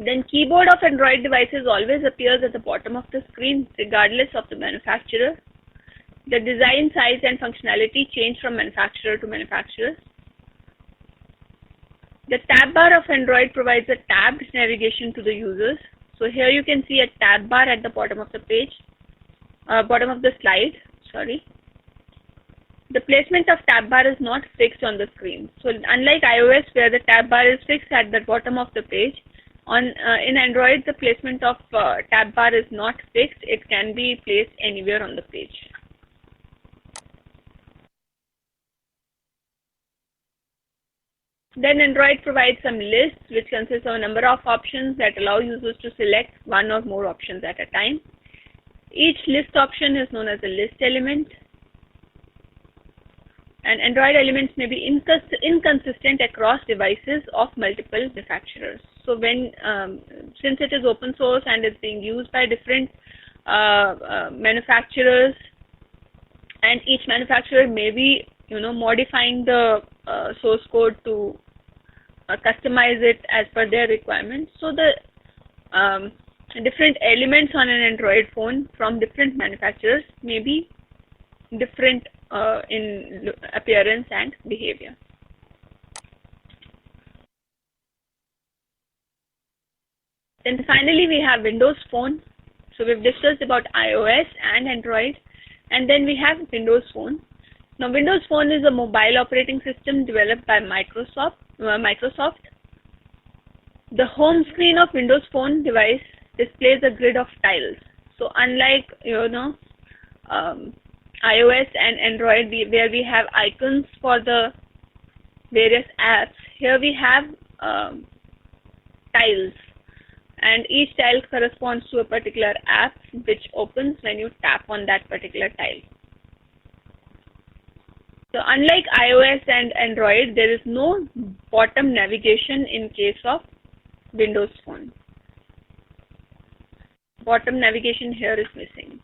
Then keyboard of Android devices always appears at the bottom of the screen, regardless of the manufacturer. The design, size, and functionality change from manufacturer to manufacturer. The tab bar of Android provides a tabbed navigation to the users. So here you can see a tab bar at the bottom of the page, bottom of the slide. Sorry. The placement of tab bar is not fixed on the screen. So unlike iOS, where the tab bar is fixed at the bottom of the page, in Android, the placement of tab bar is not fixed. It can be placed anywhere on the page. Then Android provides some lists which consist of a number of options that allow users to select one or more options at a time. Each list option is known as a list element. And Android elements may be inconsistent across devices of multiple manufacturers. So since it is open source and is being used by different manufacturers, and each manufacturer may be modifying the source code to customize it as per their requirements. So the different elements on an Android phone from different manufacturers may be different in appearance and behavior. Then finally we have Windows Phone. So we've discussed about iOS and Android, and then we have Windows Phone. Now Windows Phone is a mobile operating system developed by Microsoft. The home screen of Windows Phone device displays a grid of tiles. So unlike iOS and Android, where we have icons for the various apps, here we have tiles, and each tile corresponds to a particular app which opens when you tap on that particular tile. So unlike iOS and Android, there is no bottom navigation in case of Windows Phone. Bottom navigation here is missing.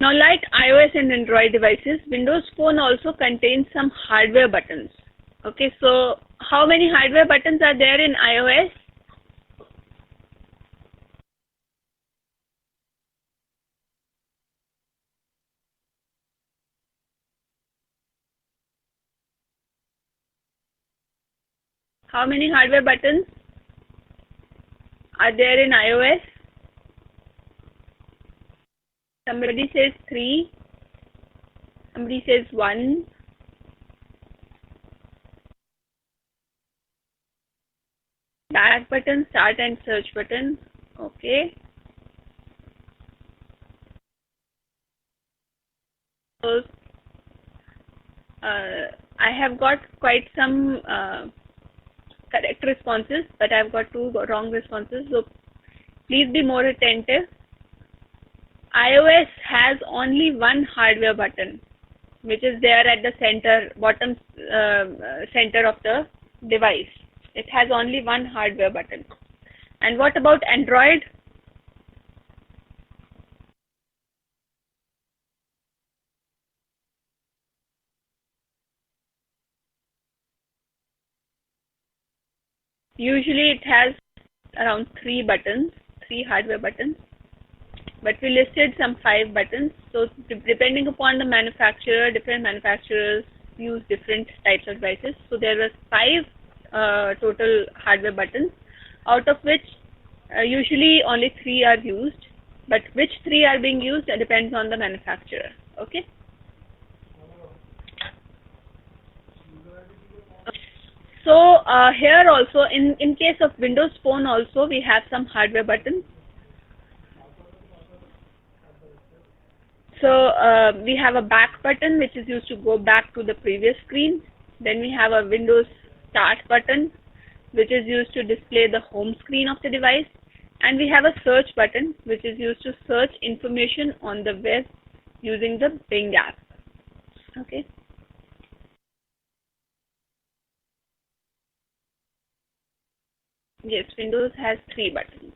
Now, like iOS and Android devices, Windows Phone also contains some hardware buttons. Okay, so how many hardware buttons are there in iOS? How many hardware buttons are there in iOS? Somebody says 3. Somebody says 1. Back button, start and search button. Okay. So I have got quite some correct responses, but I've got 2 wrong responses. So please be more attentive. iOS has only one hardware button, which is there at the bottom center of the device. It has only one hardware button. And what about Android? Usually it has around 3 buttons, 3 hardware buttons. But we listed some 5 buttons. So depending upon the manufacturer, different manufacturers use different types of devices. So there were 5 total hardware buttons, out of which usually only 3 are used. But which 3 are being used depends on the manufacturer. Okay. So here also, in case of Windows Phone also, we have some hardware buttons. So we have a back button, which is used to go back to the previous screen. Then we have a Windows Start button, which is used to display the home screen of the device. And we have a search button, which is used to search information on the web using the Bing app. Okay. Yes, Windows has 3 buttons.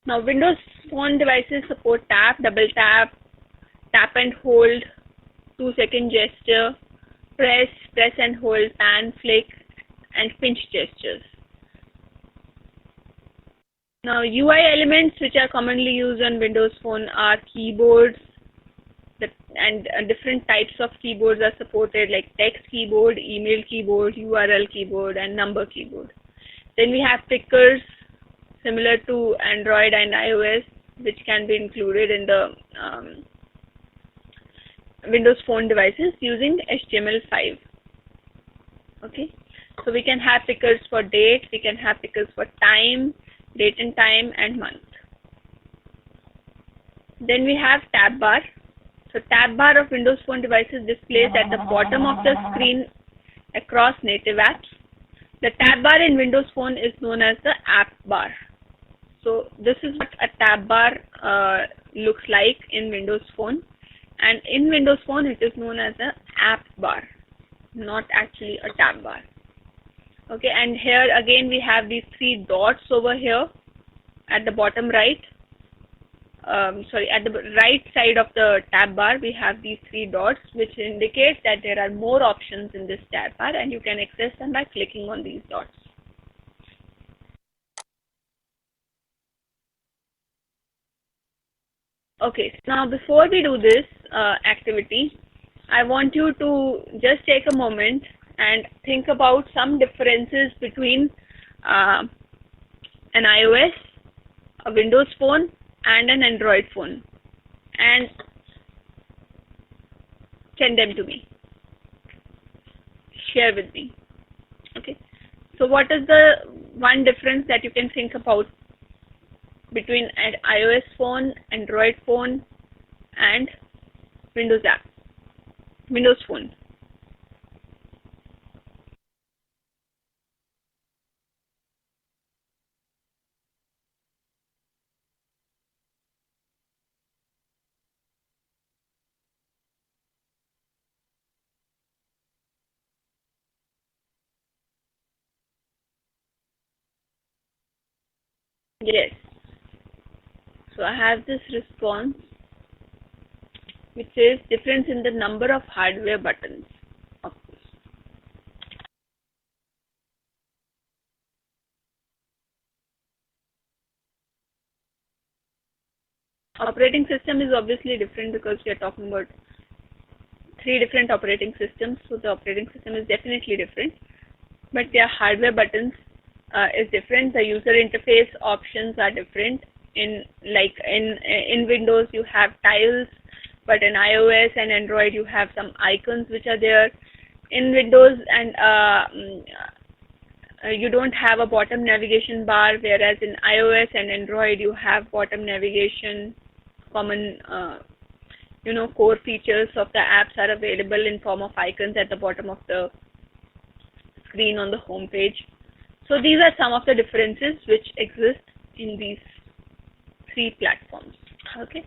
Now, Windows Phone devices support tap, double tap, tap and hold, 2-second gesture, press and hold, pan, flick, and pinch gestures. Now, UI elements which are commonly used on Windows Phone are keyboards, and different types of keyboards are supported, like text keyboard, email keyboard, URL keyboard, and number keyboard. Then we have pickers, similar to Android and iOS, which can be included in the Windows Phone devices using HTML5. Okay, so we can have pickers for date, we can have pickers for time, date and time, and month. Then we have tab bar. So tab bar of Windows Phone devices displays at the bottom of the screen across native apps. The tab bar in Windows Phone is known as the app bar. So this is what a tab bar looks like in Windows Phone, and in Windows Phone it is known as a app bar, not actually a tab bar. Okay, and here again we have these 3 dots over here at the bottom right. at the right side of the tab bar, we have these three dots, which indicate that there are more options in this tab bar, and you can access them by clicking on these dots. Okay, so now before we do this activity, I want you to just take a moment and think about some differences between an iOS, a Windows phone, and an Android phone, and send them to me. Share with me. Okay. So what is the one difference that you can think about between an iOS phone, Android phone, and Windows phone? Yes. So I have this response, which is difference in the number of hardware buttons. Operating system is obviously different because we are talking about 3 different operating systems, so the operating system is definitely different. But their hardware buttons is different. The user interface options are different. In Windows you have tiles, but in iOS and Android you have some icons which are there. In Windows and you don't have a bottom navigation bar, whereas in iOS and Android you have bottom navigation. Common core features of the apps are available in form of icons at the bottom of the screen on the home page. So these are some of the differences which exist in these 3 platforms. Okay.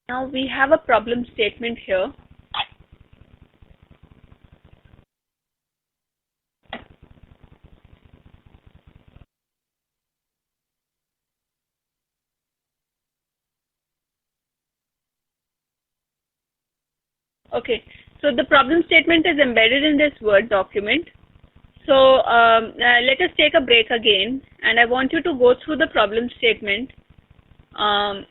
Now we have a problem statement here. Okay, so the problem statement is embedded in this Word document. So let us take a break again, and I want you to go through the problem statement and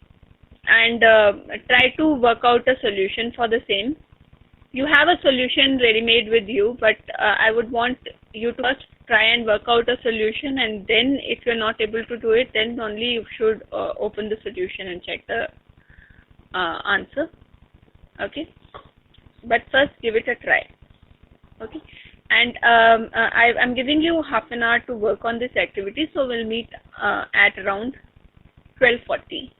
try to work out a solution for the same. You have a solution ready-made with you, but I would want you to first try and work out a solution, and then if you're not able to do it, then only you should open the solution and check the answer. Okay. But first give it a try. Okay, and I'm giving you half an hour to work on this activity, so we'll meet at around 12:40.